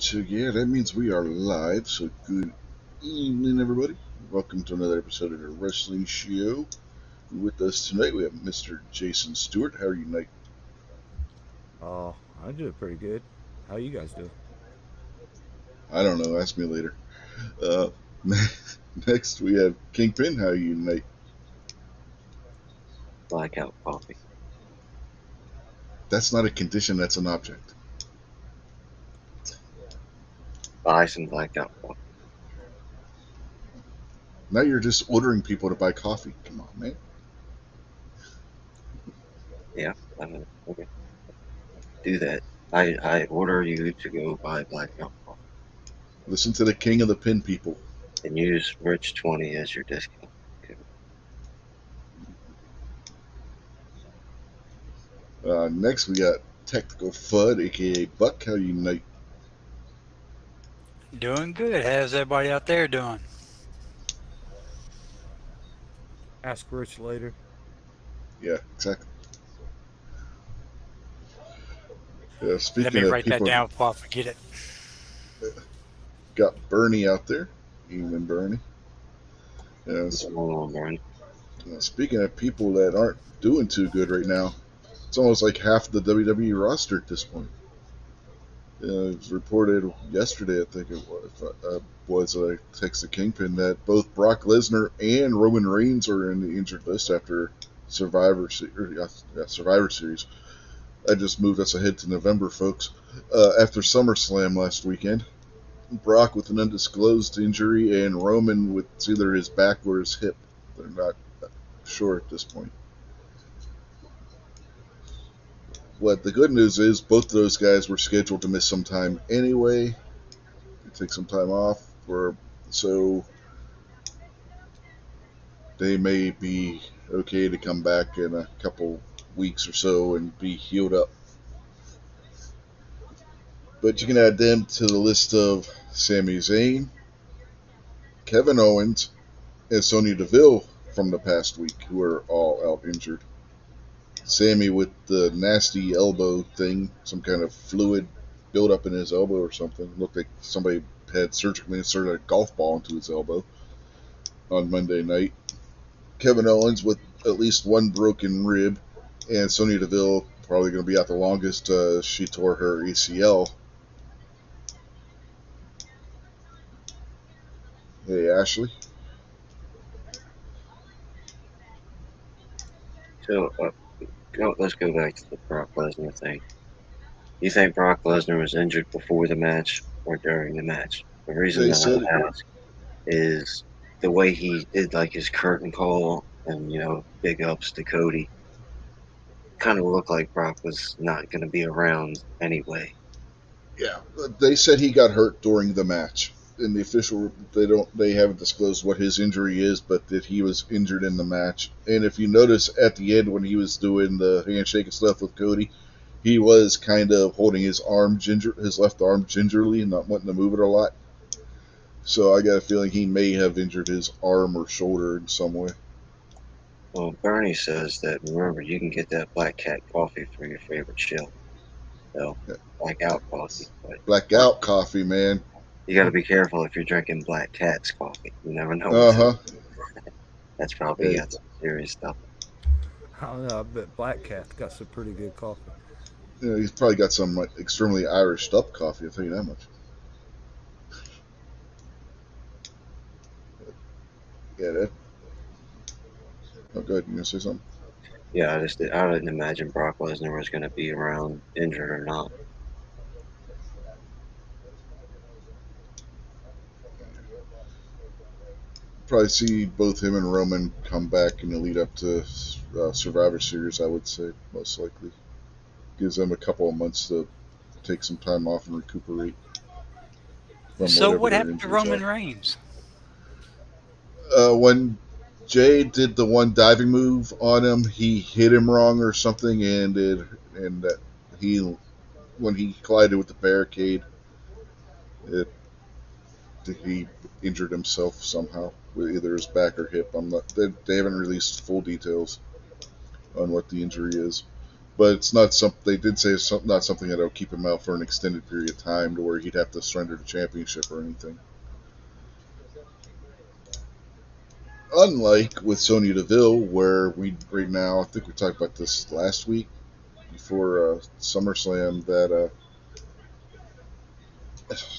So yeah, that means we are live. So good evening, everybody. Welcome to another episode of the Wrestling Show. With us tonight, we have Mr. Jason Stewart. How are you tonight? Oh, I'm doing pretty good. How you guys doing? I don't know. Ask me later. Uh, next, we have Kingpin. How are you tonight? Blackout coffee. That's not a condition. That's an object. Buy some blackout coffee. Now you're just ordering people to buy coffee. Come on, man. Yeah, okay. Do that. I order you to go buy blackout coffee Listen to the king of the pin people. and use Rich20 as your discount. Okay. Next, we got Tactical Fud, aka Buck. How are you tonight? Doing good. How's everybody out there doing? Ask Rich later. Yeah, exactly. Let me Speaking of write that people, down before I forget it. got Bernie out there. Evening, Bernie. What's going on, Brian? Speaking of people that aren't doing too good right now, it's almost like half the WWE roster at this point. It was reported yesterday, I think it was I texted Kingpin that both Brock Lesnar and Roman Reigns are in the injured list after Survivor Series. I just moved us ahead to November, folks. After SummerSlam last weekend, Brock with an undisclosed injury and Roman with either his back or his hip. They're not sure at this point. What the good news is, both of those guys were scheduled to miss some time anyway. Take some time off, so they may be okay to come back in a couple weeks or so and be healed up. But you can add them to the list of Sami Zayn, Kevin Owens, and Sonya Deville from the past week, who are all out injured. Sammy with the nasty elbow thing, some kind of fluid buildup in his elbow or something. Looked like somebody had surgically inserted a golf ball into his elbow on Monday night. Kevin Owens with at least one broken rib, and Sonya Deville probably going to be out the longest. She tore her ACL. Hey, Ashley. So, let's go back to the Brock Lesnar thing. You think Brock Lesnar was injured before the match or during the match? The reason They that said, I ask is the way he did like his curtain call and big ups to Cody kind of looked like Brock was not going to be around anyway. yeah, they said he got hurt during the match. In the official, they haven't disclosed what his injury is, but that he was injured in the match. And if you notice at the end when he was doing the handshake and stuff with Cody, he was kind of holding his left arm gingerly and not wanting to move it a lot. So I got a feeling he may have injured his arm or shoulder in some way. Well, Bernie says that remember you can get that Black Cat coffee from your favorite chill. So blackout coffee, but Blackout coffee, man. you got to be careful if you're drinking Black Cat's coffee. You never know Uh what's in it. huh. That's probably Hey, got some serious stuff. I don't know. I bet Black Cat got some pretty good coffee. he's probably got some like, extremely Irished up coffee. I'll tell you that much. Yeah, that. Oh, good. You gonna say something? Yeah, I didn't imagine Brock Lesnar was going to be around injured or not. Probably see both him and Roman come back in the lead up to Survivor Series. I would say most likely gives them a couple of months to take some time off and recuperate from So whatever what their happened to injuries are. Roman Reigns? When Jay did the one diving move on him, he hit him wrong or something, and that he when he collided with the barricade, it he injured himself somehow with either his back or hip. I'm not. They haven't released full details on what the injury is. but it's not something. They did say it's not something that'll keep him out for an extended period of time to where he'd have to surrender the championship or anything. Unlike with Sonya Deville, where we right now, I think we talked about this last week before SummerSlam, that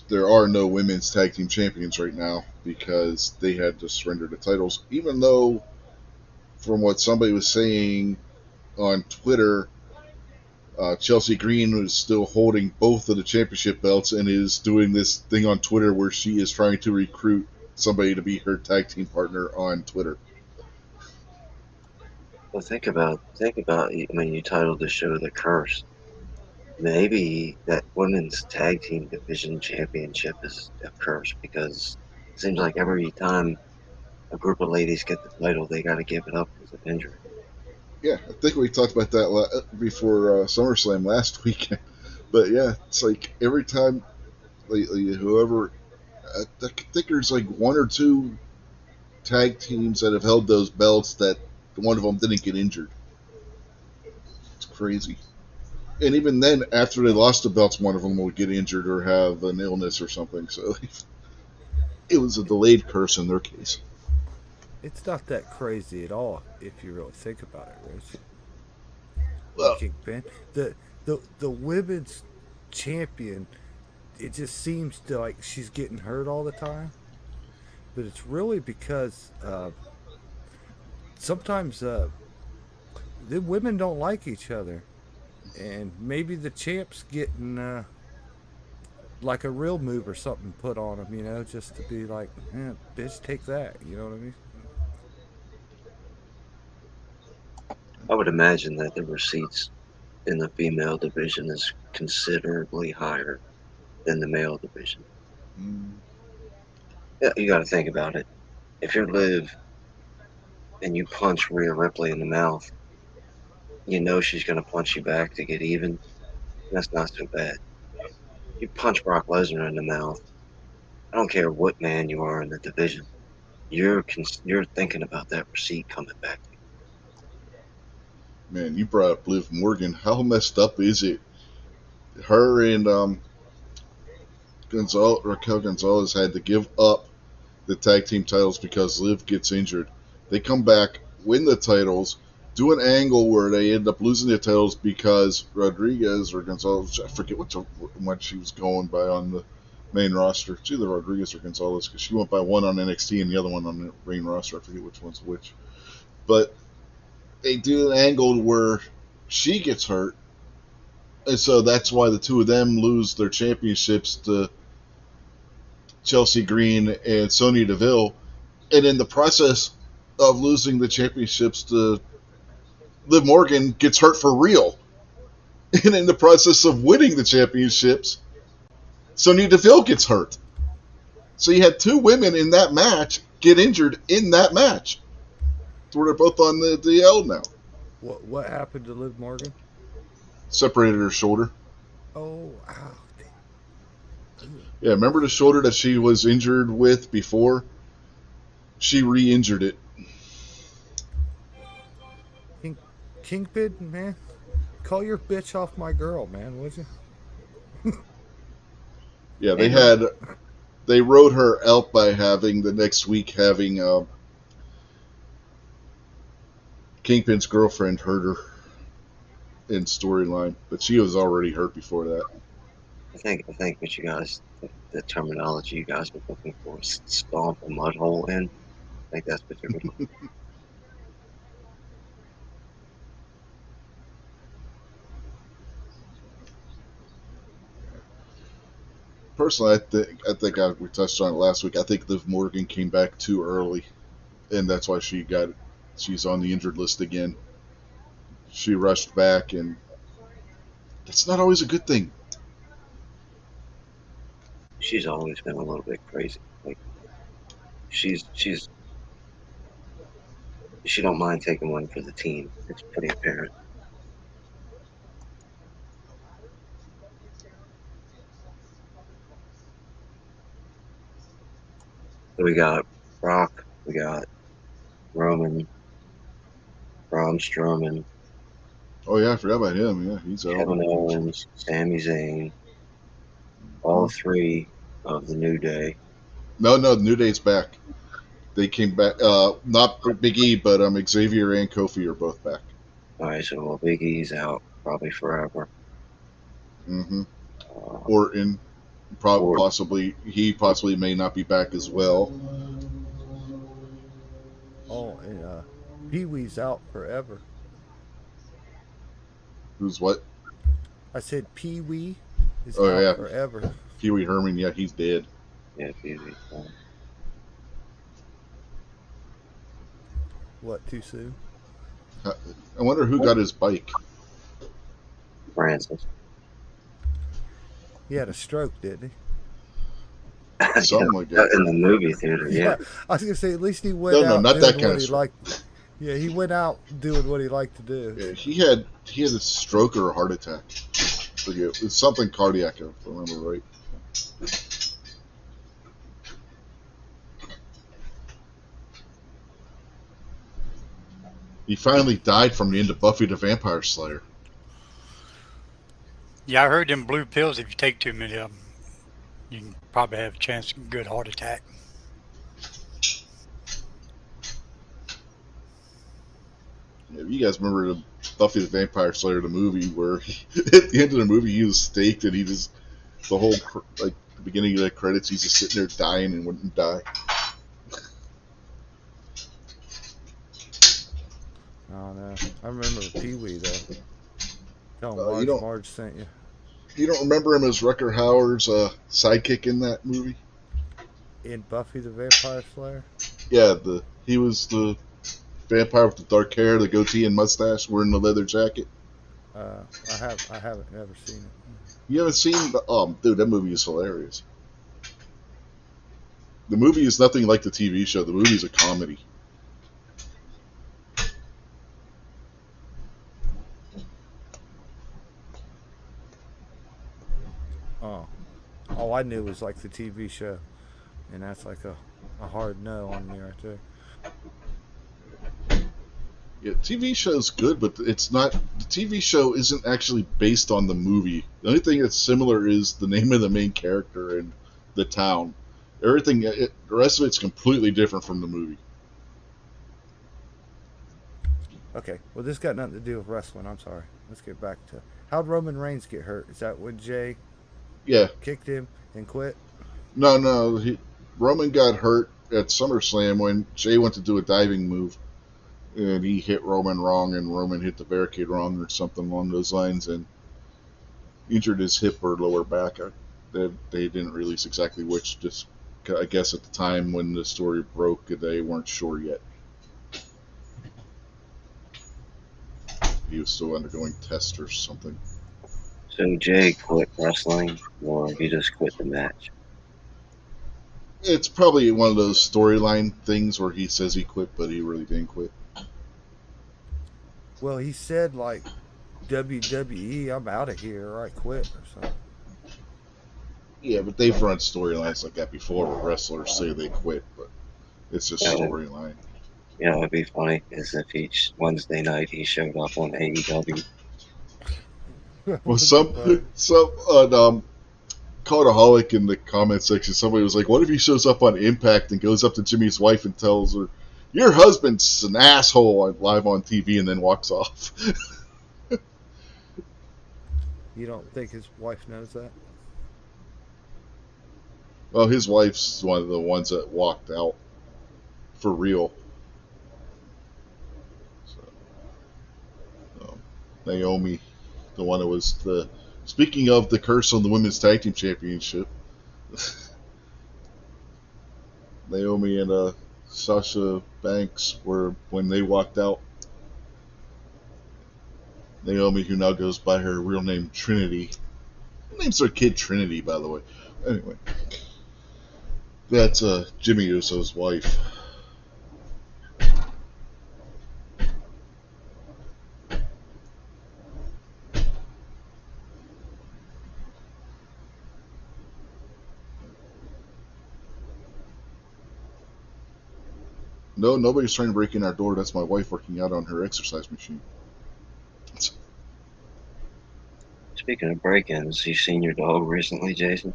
there are no women's tag team champions right now because they had to surrender the titles. Even though, from what somebody was saying on Twitter, Chelsea Green is still holding both of the championship belts and is doing this thing on Twitter where she is trying to recruit somebody to be her tag team partner on Twitter. Well, think about. I mean, you titled the show "The Curse." Maybe that women's tag team division championship is a curse because it seems like every time a group of ladies get the title, they got to give it up because of injury. Yeah, I think we talked about that before SummerSlam last weekend. But yeah, it's like every time lately, whoever, I think there's like one or two tag teams that have held those belts that one of them didn't get injured. It's crazy. And even then, after they lost the belts, one of them would get injured or have an illness or something. So it was a delayed curse in their case. It's not that crazy at all if you really think about it, Rich. And Well, Kingpin, the women's champion, it just seems to like she's getting hurt all the time, but it's really because sometimes the women don't like each other, and maybe the champ's getting like a real move or something put on him, just to be like, bitch, take that. You know what I mean? I would imagine that the receipts in the female division is considerably higher than the male division. mm, Yeah, you got to think about it. If you're Liv and you punch Rhea Ripley in the mouth, you know she's going to punch you back to get even. That's not so bad. You punch Brock Lesnar in the mouth. I don't care what man you are in the division. You're thinking about that receipt coming back. man, you brought up Liv Morgan. How messed up is it? Her and Raquel Gonzalez had to give up the tag team titles because Liv gets injured. They come back, win the titles, do an angle where they end up losing the titles because Rodriguez or Gonzalez, I forget which one she was going by on the main roster. It's either Rodriguez or Gonzalez because she went by one on NXT and the other one on the main roster. I forget which one's which. But they do an angle where she gets hurt, and so that's why the two of them lose their championships to Chelsea Green and Sonya Deville. And in the process of losing the championships to Liv Morgan gets hurt for real. And in the process of winning the championships, Sonya Deville gets hurt. So you had two women in that match get injured in that match. So they're both on the DL now. What happened to Liv Morgan? Separated her shoulder. Oh, ow. Yeah, remember the shoulder that she was injured with before? She re-injured it. Kingpin, man, call your bitch off my girl, man, would you? Yeah, they wrote her out by having the next week having Kingpin's girlfriend hurt her in storyline, but she was already hurt before that. I think what you guys, the terminology you guys were looking for is stomp a mud hole in. I think that's what you're looking for. Personally, I think we touched on it last week. I think Liv Morgan came back too early, and that's why she's on the injured list again. She rushed back, and that's not always a good thing. She's always been a little bit crazy. Like she don't mind taking one for the team. It's pretty apparent. So we got Brock, we got Roman, Braun Strowman, Oh yeah, I forgot about him. Yeah, he's out. Kevin Owens, Sami Zayn, all three of the New Day. No, New Day's back. They came back. Not Big E, but Xavier and Kofi are both back. All right, so well, Big E's out probably forever. Mm-hmm. Uh, Orton, or possibly may not be back as well. Oh, and Pee Wee's out forever. Who's what? I said Pee Wee is Oh out yeah, forever. Pee Wee Herman. Yeah, he's dead. yeah, Big E's out. What, too soon? I wonder who got his bike. Francis. He had a stroke, didn't Something like that. In the movie theater, he? yeah. I was gonna say at least he went No, out not that doing kind what of he stroke. liked. Yeah, he went out doing what he liked to do. Yeah, he had a stroke or a heart attack. Forget. It's something cardiac, if I remember right. He finally died from the end of Buffy the Vampire Slayer. Yeah, I heard them blue pills, if you take too many of them, you can probably have a chance of a good heart attack. Yeah, you guys remember the Buffy the Vampire Slayer, the movie, where at the end of the movie he was staked and he just, the whole, like, the beginning of the credits, he's just sitting there dying and wouldn't die. Oh no, I remember Pee Wee though. Tell him You Marge sent you. You don't remember him as Rucker Hauer's sidekick in that movie? In Buffy the Vampire Slayer? Yeah, he was the vampire with the dark hair, the goatee and mustache, wearing the leather jacket. I haven't never seen it. You haven't seen dude, that movie is hilarious. The movie is nothing like the TV show. The movie is a comedy. Oh, all I knew was like the TV show, and that's like a hard no on me right there. Yeah, TV show's good, but it's not. The TV show isn't actually based on the movie. The only thing that's similar is the name of the main character and the town. Everything, the rest of it's completely different from the movie. Okay, well this got nothing to do with wrestling. I'm sorry. Let's get back to how'd Roman Reigns get hurt? Is that when Jay Yeah, kicked him and quit? no. Roman got hurt at SummerSlam when Jay went to do a diving move, and he hit Roman wrong, and Roman hit the barricade wrong, or something along those lines, and injured his hip or lower back. They didn't release exactly which. Just I guess at the time when the story broke, they weren't sure yet. He was still undergoing tests or something. So Jay quit wrestling, or he just quit the match? It's probably one of those storyline things where he says he quit, but he really didn't quit. Well, he said like WWE, I'm out of here, or I quit or something. Yeah, but they've run storylines like that before where wrestlers say they quit, but it's just storyline. You know, it'd be funny is if each Wednesday night he showed up on AEW. Well, some Cultaholic in the comment section, somebody was like, "What if he shows up on Impact and goes up to Jimmy's wife and tells her, 'Your husband's an asshole,' live on TV, and then walks off?" You don't think his wife knows that? Well, his wife's one of the ones that walked out for real. So, Naomi, the one that was the. Speaking of the curse on the Women's Tag Team Championship, Naomi and Sasha Banks were when they walked out. Naomi, who now goes by her real name Trinity, names her kid Trinity, by the way. Anyway, that's Jimmy Uso's wife. No, nobody's trying to break in our door. That's my wife working out on her exercise machine. Speaking of break-ins, you seen your dog recently, Jason?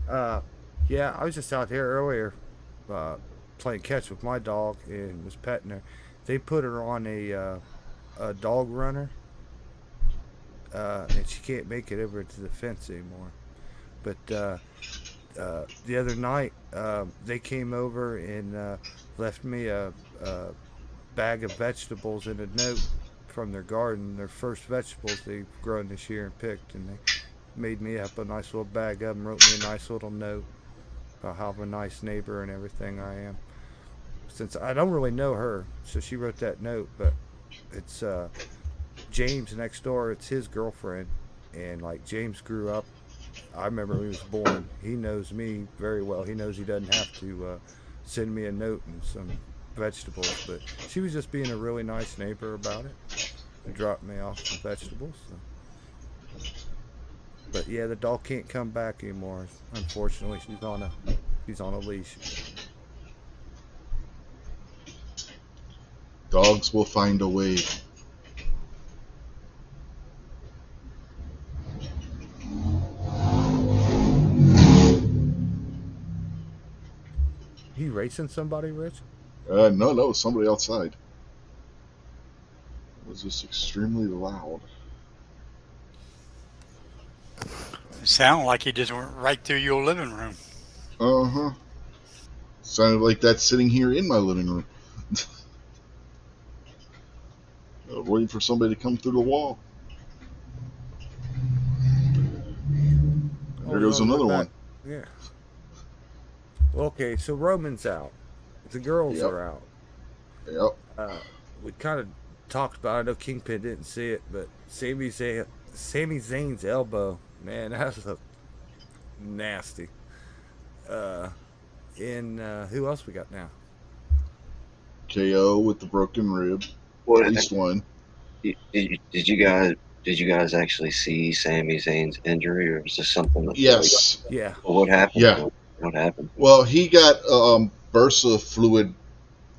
Yeah, I was just out here earlier uh, playing catch with my dog and was petting her. They put her on a dog runner, and she can't make it over to the fence anymore. But the other night, they came over and left me a bag of vegetables and a note from their garden, their first vegetables they've grown this year and picked, and they made me up a nice little bag of them, wrote me a nice little note about how a nice neighbor and everything I am. Since I don't really know her, so she wrote that note, but it's James next door. It's his girlfriend, and like James grew up. I remember when he was born. He knows me very well. He knows he doesn't have to send me a note and some vegetables, but she was just being a really nice neighbor about it and dropped me off some vegetables. So. But yeah, the dog can't come back anymore. Unfortunately, she's on a leash. Dogs will find a way. He racing somebody, Rich? No, somebody outside. It was just extremely loud. It sounded like he just went right through your living room. Uh-huh. Sounded like that's sitting here in my living room. Waiting for somebody to come through the wall. Oh, There he's goes on the way another back. one. Yeah. Okay, so Roman's out. The girls Yep. are out. Yep. We kind of talked about it. I know Kingpin didn't see it, but Sami Zayn's elbow, man, that was nasty. Uh, and who else we got now? KO with the broken rib. What At least one. did you guys actually see Sami Zayn's injury, or was this something that? Yes. Yeah. Well, what happened? Yeah. What happened? Well, he got bursa fluid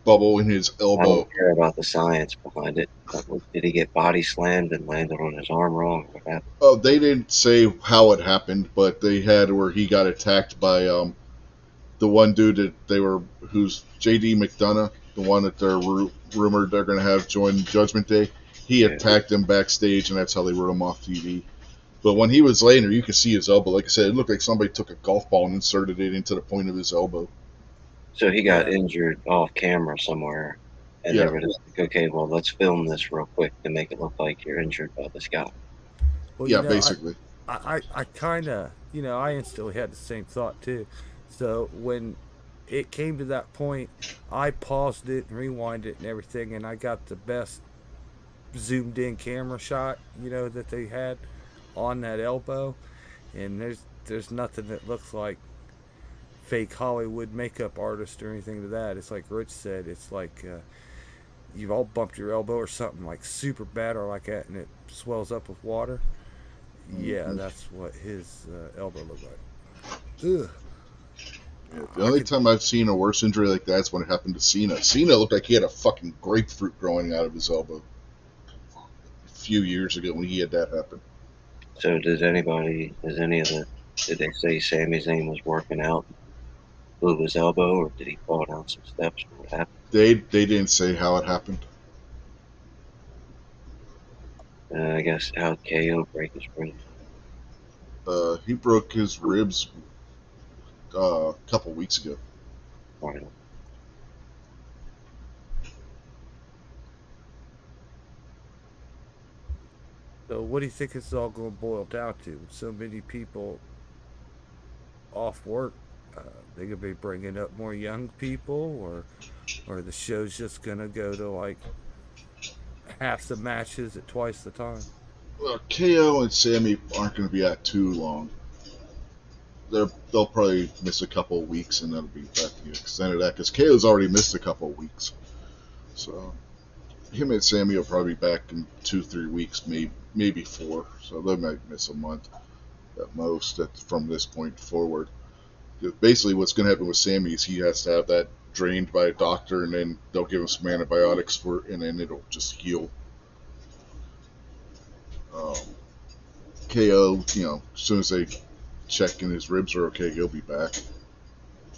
bubble in his I elbow. don't care about the science behind it. Did he get body slammed and landed on his arm wrong? What happened? Oh, they didn't say how it happened, but they had where he got attacked by the one dude who's JD McDonough, the one that they're rumored they're going to have join Judgment Day. He attacked him backstage, and that's how they wrote him off TV. But when he was laying there, you could see his elbow. Like I said, it looked like somebody took a golf ball and inserted it into the point of his elbow. So he got injured off camera somewhere, and they were just like, okay, well, let's film this real quick to make it look like you're injured by this guy. Well, yeah, basically. I kind of, I instantly had the same thought too. So when it came to that point, I paused it and rewinded it and everything, and I got the best zoomed in camera shot, that they had on that elbow. And there's nothing that looks like fake Hollywood makeup artist or anything to that. It's like Rich said, it's like you've all bumped your elbow or something like super bad or like that, and it swells up with water. Yeah, that's what his elbow looked like. Ugh. Yeah, the only time I've seen a worse injury like that is when it happened to Cena. Cena looked like he had a fucking grapefruit growing out of his elbow a few years ago when he had that happen. So did they say Sami Zayn was working out, blew his elbow, or did he fall down some steps? What happened? They didn't say how it happened. I guess how did KO break his ribs? He broke his ribs a couple weeks ago. Right. So what do you think it's all going to boil down to? With so many people off work, they going to be bringing up more young people, or the show's just going to go to like half the matches at twice the time? Well, KO and Sammy aren't going to be at too long. They'll probably miss a couple of weeks, and that'll be back to the extent of that, because KO's already missed a couple of weeks. So him and Sammy will probably be back in 2-3 weeks, maybe 4. So they might miss a month at most from this point forward. Basically, what's going to happen with Sammy is he has to have that drained by a doctor, and then they'll give him some antibiotics and then it'll just heal. Um, KO, as soon as they check and his ribs are okay, he'll be back.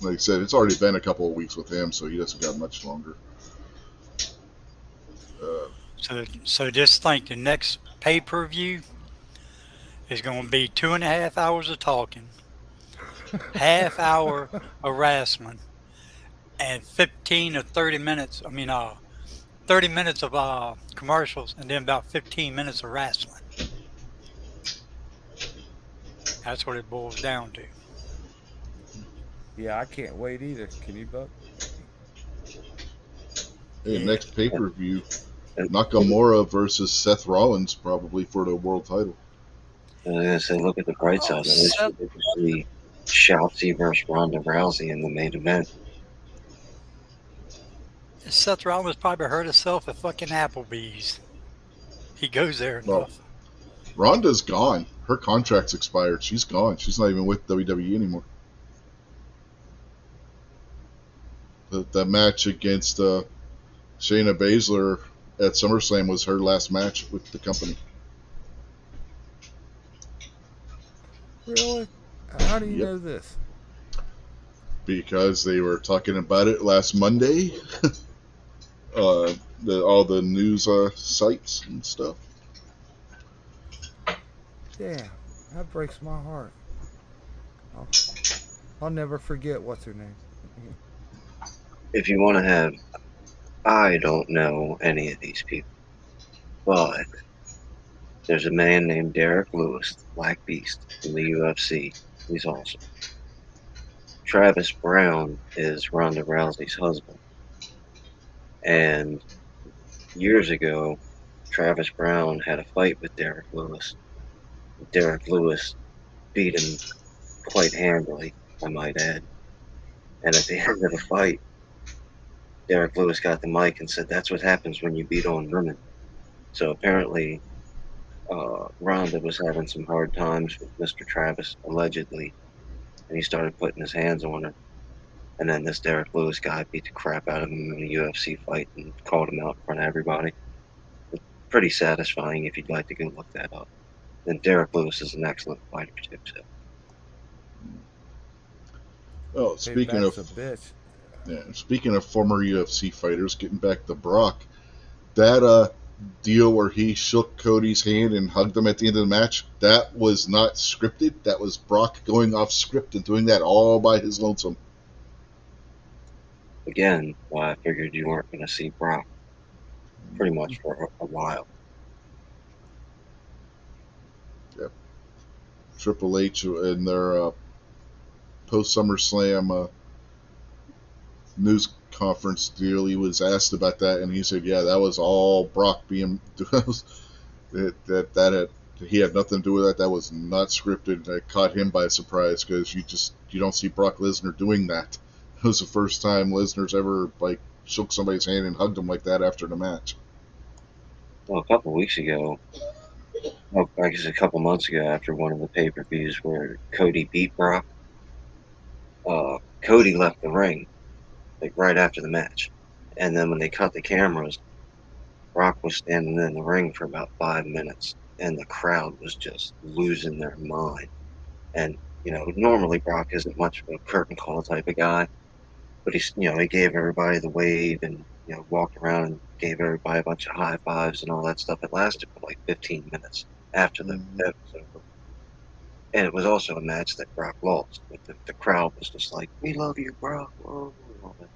Like I said, it's already been a couple of weeks with him, so he doesn't got much longer. Uh, So just think the next pay-per-view is going to be 2.5 hours of talking, half hour of wrestling, and 15 or 30 minutes. 30 minutes of commercials, and then about 15 minutes of wrestling. That's what it boils down to. Yeah, I can't wait either. Can you, Buck? Yeah. next pay per view, And Nakamura versus Seth Rollins probably for the world title. I was gonna say, look at the bright Oh, side. At least we Seth, get to see Shotzi versus Ronda Rousey in the main event. Seth Rollins probably hurt himself at fucking Applebee's. He goes there Well, enough. Ronda's gone. Her contract's expired. She's gone. She's not even with WWE anymore. The match against Shayna Baszler at SummerSlam was her last match with the company. Really? How do you Yep. know this? Because they were talking about it last Monday. All the news sites and stuff. Damn, that breaks my heart. I'll, I'll never forget what's her name. If you want to have, I don't know any of these people, but there's a man named Derek Lewis, the Black Beast, in the UFC. He's awesome. Travis Brown is Ronda Rousey's husband. And years ago, Travis Brown had a fight with Derek Lewis. Derek Lewis beat him quite handily, I might add. And at the end of the fight, Derek Lewis got the mic and said, "That's what happens when you beat on women." So apparently, Ronda was having some hard times with Mr. Travis, allegedly, and he started putting his hands on her. And then this Derek Lewis guy beat the crap out of him in a UFC fight and called him out in front of everybody. It's pretty satisfying if you'd like to go look that up. And Derek Lewis is an excellent fighter too. So Oh, Payback's a bitch. speaking of former UFC fighters, getting back to Brock, that deal where he shook Cody's hand and hugged him at the end of the match, that was not scripted. That was Brock going off script and doing that all by his lonesome. again, why I figured you weren't going to see Brock pretty much for a while. Yep. Triple H in their post SummerSlam news conference deal, he was asked about that, and he said, "Yeah, that was all Brock being that he had nothing to do with that. That was not scripted. It caught him by surprise because you don't see Brock Lesnar doing that. It was the first time Lesnar's ever shook somebody's hand and hugged him like that after the match." Well, a couple weeks ago, well, I guess a couple months ago, after one of the pay-per-views where Cody beat Brock, Cody left the ring like right after the match, and then when they cut the cameras, Brock was standing in the ring for about 5 minutes, and the crowd was just losing their mind. And normally Brock isn't much of a curtain call type of guy, but he gave everybody the wave and walked around and gave everybody a bunch of high fives and all that stuff. It lasted for like 15 minutes after the Mhm. event was over. And it was also a match that Brock lost. But the crowd was just like, "We love you, Brock." Whoa, and all that.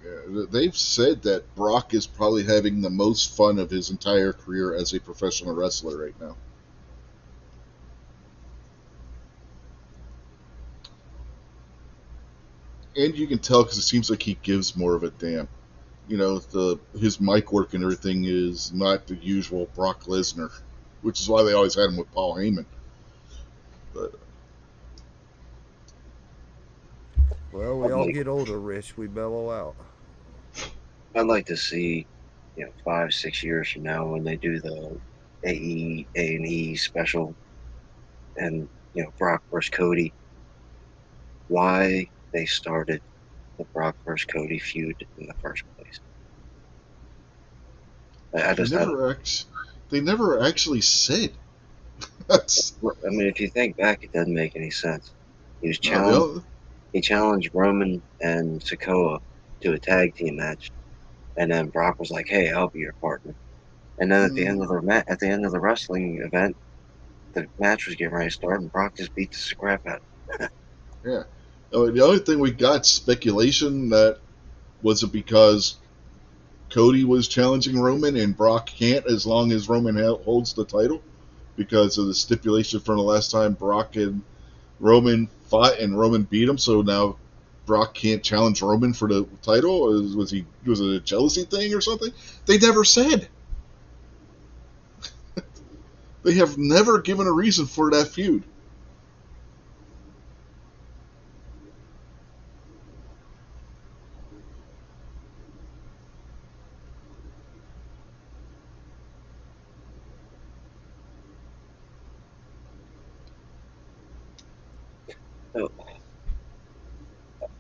Yeah, they've said that Brock is probably having the most fun of his entire career as a professional wrestler right now. And you can tell because it seems like he gives more of a damn. His mic work and everything is not the usual Brock Lesnar, which is why they always had him with Paul Heyman. But Well, we I'd all like, get older, Rich. We mellow out. I'd like to see, 5, 6 years from now when they do the A&E special and Brock versus Cody, why they started the Brock versus Cody feud in the first place. I he just had never acts. They never actually said. That's I mean, if you think back, it doesn't make any sense. He was no, challenged. He challenged Roman and Sikoa to a tag team match, and then Brock was like, "Hey, I'll be your partner." And then at the end of at the end of the wrestling event, the match was getting ready to start, and Brock just beat the crap out of him. yeah. The only thing we got speculation that was it because Cody was challenging Roman and Brock can't as long as Roman holds the title because of the stipulation from the last time Brock and Roman fought and Roman beat him. So now Brock can't challenge Roman for the title. Was it a jealousy thing or something? They never said. They have never given a reason for that feud. So,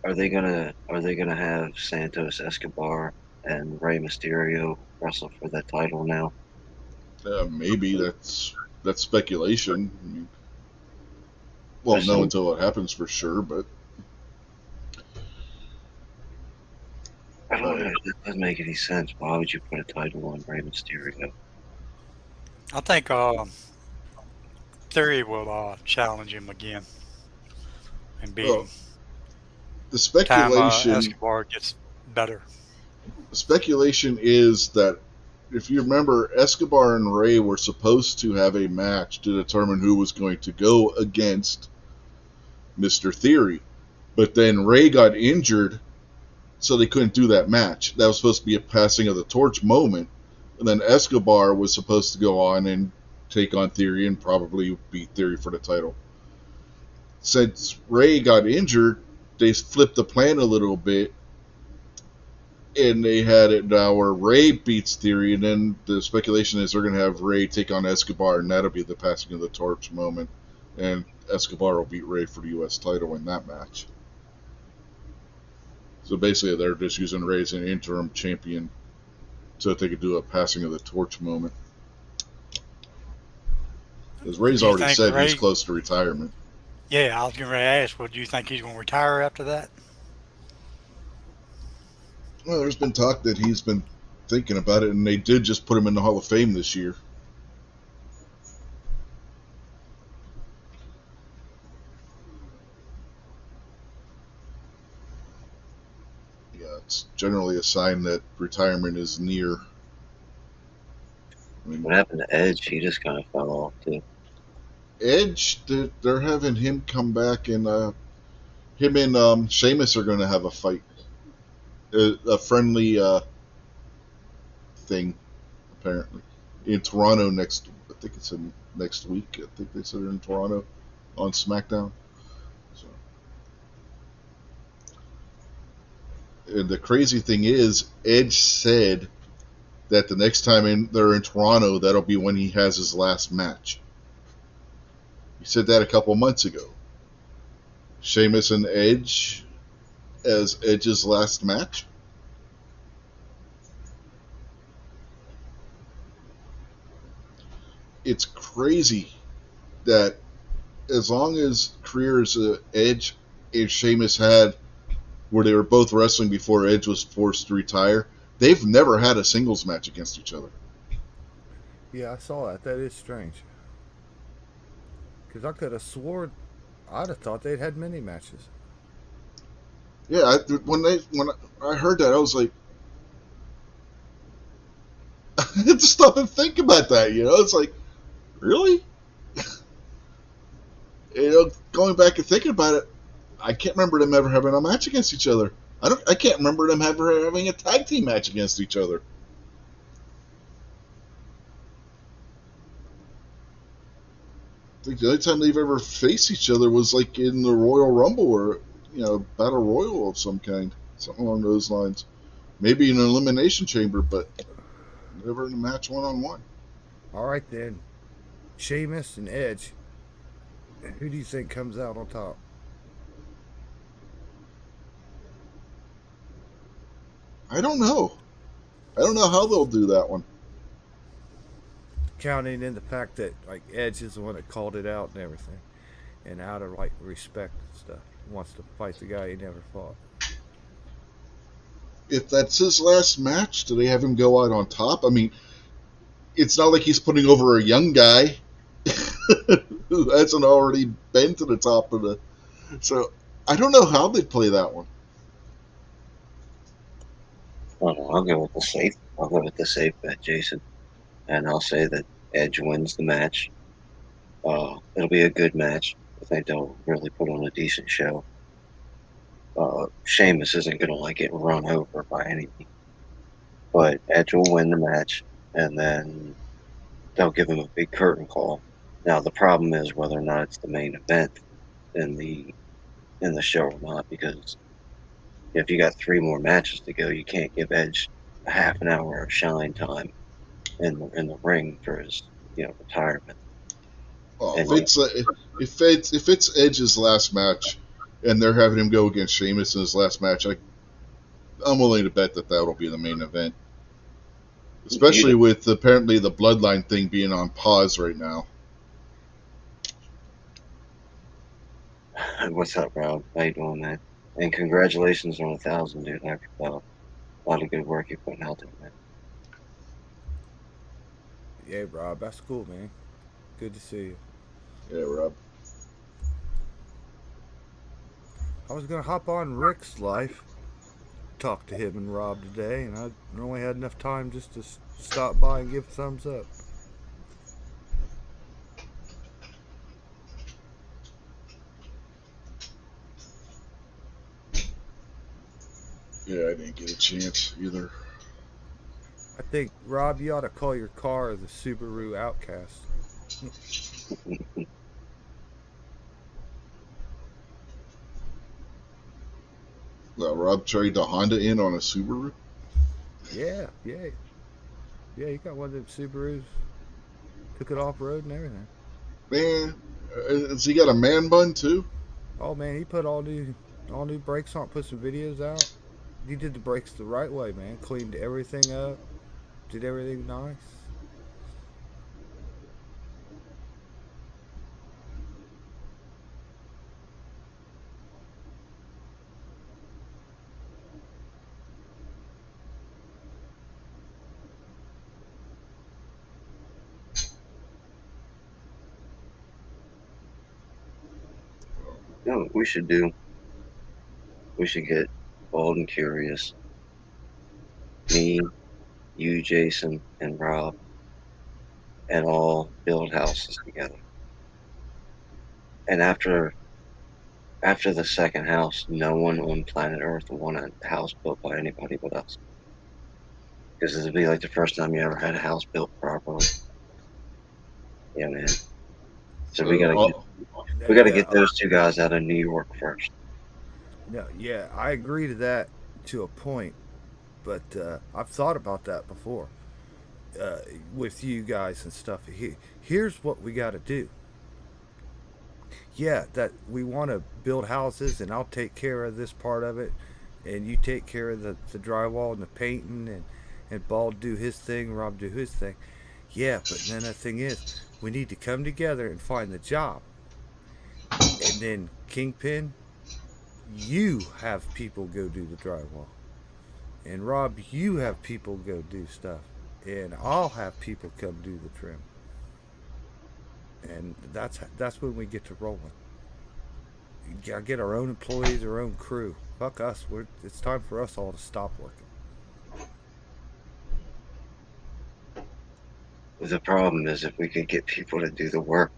are they gonna have Santos Escobar and Rey Mysterio wrestle for that title now? Maybe that's speculation. I mean, won't There's know some, until it happens for sure, but I don't know. That doesn't make any sense. Why would you put a title on Rey Mysterio? I think Theory will challenge him again and beat well, him. the Time speculation Escobar gets better. is that if you remember, Escobar and Ray were supposed to have a match to determine who was going to go against Mr. Theory. But then Ray got injured, so they couldn't do that match. That was supposed to be a passing of the torch moment. And then Escobar was supposed to go on and take on Theory and probably beat Theory for the title. Since Ray got injured, they flipped the plan a little bit and they had it now where Ray beats Theory, and then the speculation is they're going to have Ray take on Escobar, and that'll be the passing of the torch moment, and Escobar will beat Ray for the U.S. title in that match. So basically, they're just using Ray as an interim champion so that they could do a passing of the torch moment. Because Ray's Do you already think said he's Ray? close to retirement. Yeah, I was going to ask. Well, do you think he's going to retire after that? Well, there's been talk that he's been thinking about it, and they did just put him in the Hall of Fame this year. Yeah, it's generally a sign that retirement is near. I mean, What happened to Edge? He just kind of fell off too. Edge, they're having him come back, and him and Sheamus are going to have a fight, a friendly thing, apparently, in Toronto next. I think it's in next week. I think they said it in Toronto on SmackDown. So, and the crazy thing is, Edge said that the next time they're in Toronto, that'll be when he has his last match. He said that a couple months ago. Sheamus and Edge as Edge's last match. It's crazy that as long as careers Edge and Sheamus had, where they were both wrestling before Edge was forced to retire, they've never had a singles match against each other. Yeah, I saw that. That is strange. Because I could have swore, I'd have thought they'd had many matches. Yeah, when I heard that, I was like, I had to stop and think about that. It's like, really? Going back and thinking about it, I can't remember them ever having a match against each other. I can't remember them ever having a tag team match against each other. I think the only time they've ever faced each other was like in the Royal Rumble or Battle Royal of some kind, something along those lines. Maybe in an elimination chamber, but never in a match one-on-one. All right, then. Sheamus and Edge. Who do you think comes out on top? I don't know. I don't know how they'll do that one. counting in the fact that like Edge is the one that called it out and everything, and out of like respect and stuff, wants to fight the guy he never fought. If that's his last match, do they have him go out on top? I mean, it's not like he's putting over a young guy who hasn't already been to the top of the. So I don't know how they'd play that one. I'll go with the safe. I'll go with the safe bet, Jason, and I'll say that Edge wins the match. It'll be a good match. I think they'll really put on a decent show. Sheamus isn't going to like get run over by any means, but Edge will win the match, and then they'll give him a big curtain call. Now the problem is whether or not it's the main event in the show or not, because if you got 3 more matches to go, you can't give Edge a half an hour of shine time in the ring for his retirement. Well, And if it's Edge's last match, and they're having him go against Sheamus in his last match, I'm willing to bet that that'll be the main event. Especially with apparently the Bloodline thing being on pause right now. What's up, Rob? How you doing, man? And congratulations on 1,000, dude. A lot of good work you're putting out there, man. Yeah, Rob, that's cool, man. Good to see you. Yeah, Rob. I was gonna hop on Rick's life, talk to him and Rob today, and I only had enough time just to stop by and give a thumbs up. Yeah, I didn't get a chance either. I think, Rob, you ought to call your car the Subaru Outcast. Rob traded the Honda in on a Subaru? Yeah. Yeah, you got one of them Subarus. Took it off road and everything. Man, has he got a man bun too? Oh man, he put all new brakes on, put some videos out. He did the brakes the right way, man. Cleaned everything up, did everything nice. You know what we should do? We should get Bald and Curious. Me, you, Jason, and Rob, and all build houses together. And after the second house, no one on planet Earth will want a house built by anybody but us. Because it'll be like the first time you ever had a house built properly. Yeah, man. So we gotta get those 2 guys out of New York first. No, yeah, I agree to that to a point, but I've thought about that before with you guys and stuff. Here's what we got to do. Yeah, that we want to build houses, and I'll take care of this part of it, and you take care of the drywall and the painting, and Bald do his thing, Rob do his thing. Yeah, but then the thing is, we need to come together and find the job, and then Kingpin, you have people go do the drywall, and Rob, you have people go do stuff, and I'll have people come do the trim, and that's when we get to rolling. You gotta get our own employees, our own crew. Fuck us. It's time for us all to stop working. The problem is if we could get people to do the work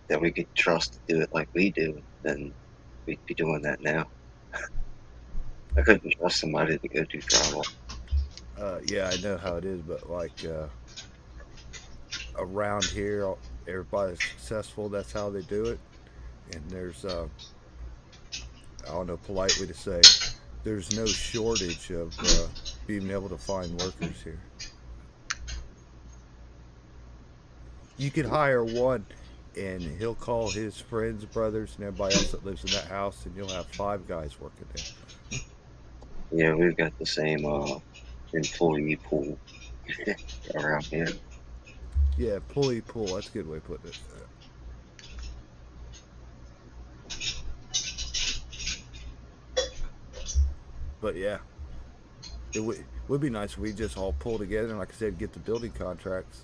that we could trust to do it like we do, then we'd be doing that now. I couldn't trust somebody to go do drywall. Yeah, I know how it is, but like around here, everybody's successful. That's how they do it. And there's, I don't know, politely to say, there's no shortage of being able to find workers here. You could hire one, and he'll call his friends, brothers, and everybody else that lives in that house, and you'll have 5 guys working there. Yeah, we've got the same employee pool around here. Yeah, pulley pull. That's a good way of putting it. But yeah, it would be nice if we just all pull together and, like I said, get the building contracts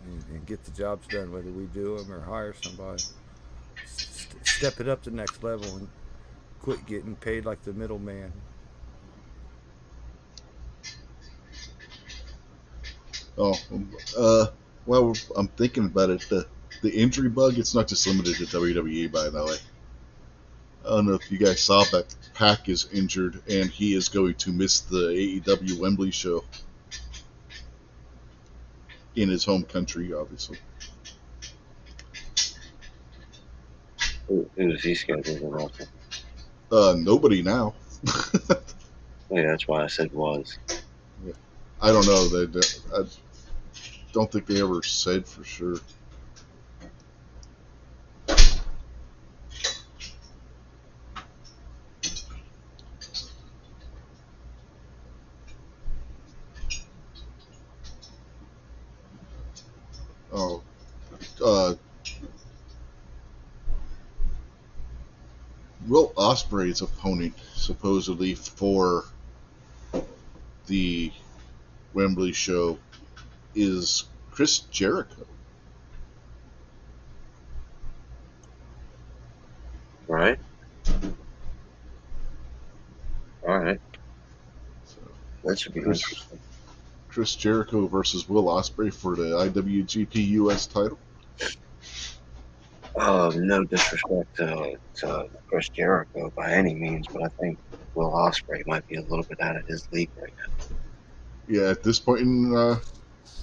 and get the jobs done, whether we do them or hire somebody. Step it up to the next level and quit getting paid like the middleman. Oh, uh, well, I'm thinking about it. The injury bug, it's not just limited to WWE, by the way. I don't know if you guys saw, but Pac is injured and he is going to miss the AEW Wembley show in his home country, obviously. Who's he scheduled to wrestle? Nobody now. Yeah, that's why I said was. I don't know. I don't think they ever said for sure. Oh, uh, Will Ospreay's opponent supposedly for the Wembley show is Chris Jericho. Right? All right. So That should be interesting. Chris Jericho versus Will Ospreay for the IWGP US title. No disrespect to Chris Jericho by any means, but I think Will Ospreay might be a little bit out of his league right now. Yeah, at this point in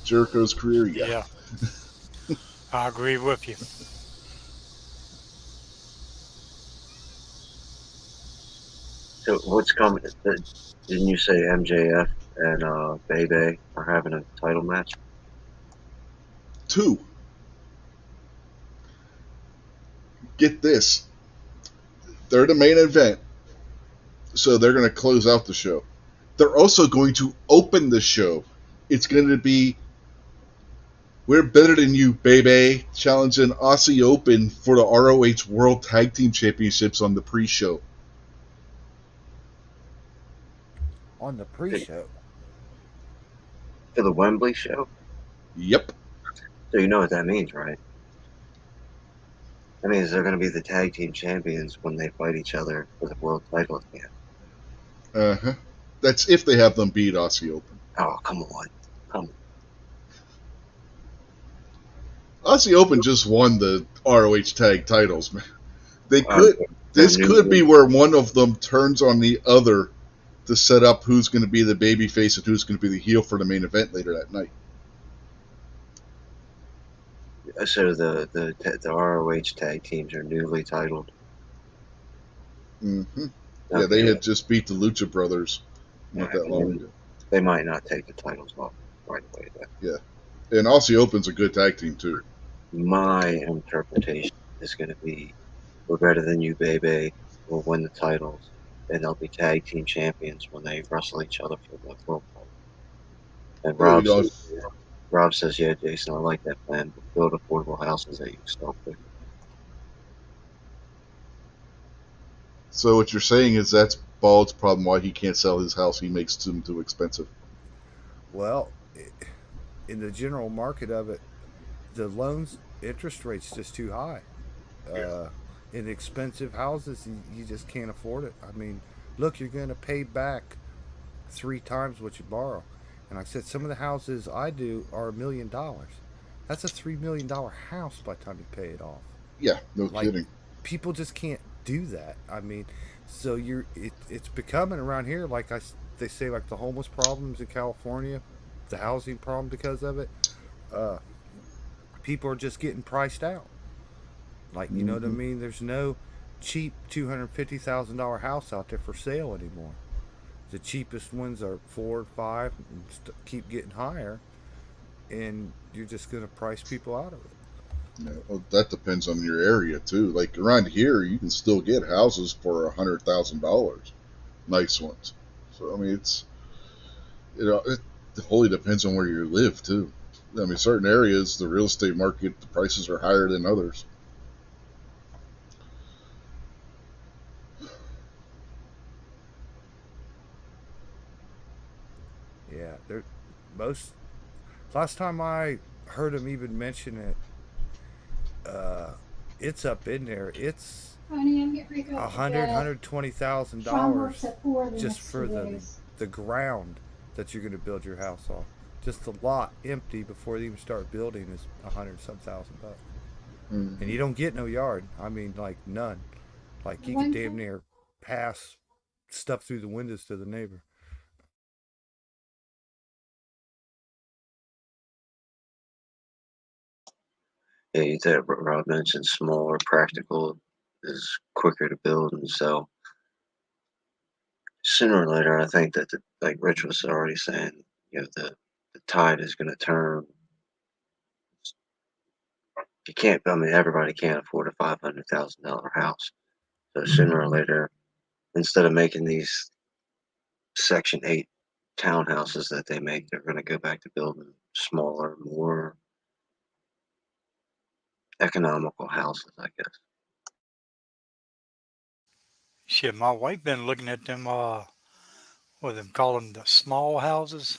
Jericho's career, yeah. Yeah, I agree with you. So what's coming? Didn't you say MJF and Bebe are having a title match? 2. Get this. They're the main event, so they're going to close out the show. They're also going to open the show. It's going to be We're Better Than You, baby, challenging Aussie Open for the ROH World Tag Team Championships on the pre-show. On the pre-show. For the Wembley show? Yep. So you know what that means, right? That means they're going to be the tag team champions when they fight each other for the world title again. Uh-huh. That's if they have them beat Aussie Open. Oh, come on. Aussie Open just won the ROH tag titles, man. They Uh, could. This new- could be where one of them turns on the other to set up who's going to be the babyface and who's going to be the heel for the main event later that night. So the ROH tag teams are newly titled. Mm-hmm. Yeah, they had just beat the Lucha Brothers not that long ago. They might not take the titles off right away. Yeah. And Aussie Open's a good tag team, too. My interpretation is going to be We're Better Than You, baby. Will win the titles, and they'll be tag team champions when they wrestle each other for the world title. And Rob says, yeah, Jason, I like that plan, but build affordable houses that you sell quick. So what you're saying is that's Bald's problem why he can't sell his house. He makes them too expensive. Well, in the general market of it, the loans interest rate's just too high. In expensive houses, you just can't afford it. I mean, look, you're going to pay back 3 times what you borrow. And like I said, some of the houses I do are $1 million. That's a $3 million house by the time you pay it off. Yeah, no kidding. People just can't do that. I mean, so it's becoming around here they say like the homeless problems in California, the housing problem because of it. People are just getting priced out. Like, you know what I mean? There's no cheap $250,000 house out there for sale anymore. The cheapest ones are 4 or 5 and keep getting higher, and you're just going to price people out of it. Yeah, well, that depends on your area too. Like around here, you can still get houses for $100,000, nice ones. So I mean, it wholly depends on where you live too. I mean, certain areas, the real estate market, the prices are higher than others. Yeah, there most last time I heard him even mention it, uh, it's up in there. It's Honey, I'm getting ready to go a to hundred, bed. hundred twenty thousand Sean works dollars at 4 the just next for 2 days. the ground that you're going to build your house on. Just the lot empty before they even start building is a hundred some thousand bucks, and Mm-hmm. you don't get no yard. I mean, like none. Like you could One damn thing, near pass stuff through the windows to the neighbor. Yeah, you said Rob mentioned smaller, practical is quicker to build and sell. Sooner or later, I think that like Rich was already saying, the tide is going to turn. You can't. I mean, everybody can't afford a $500,000 house. So sooner or later, instead of making these Section 8 townhouses that they make, they're going to go back to building smaller, more economical houses, I guess. Shit, my wife been looking at them, what them call them, the small houses.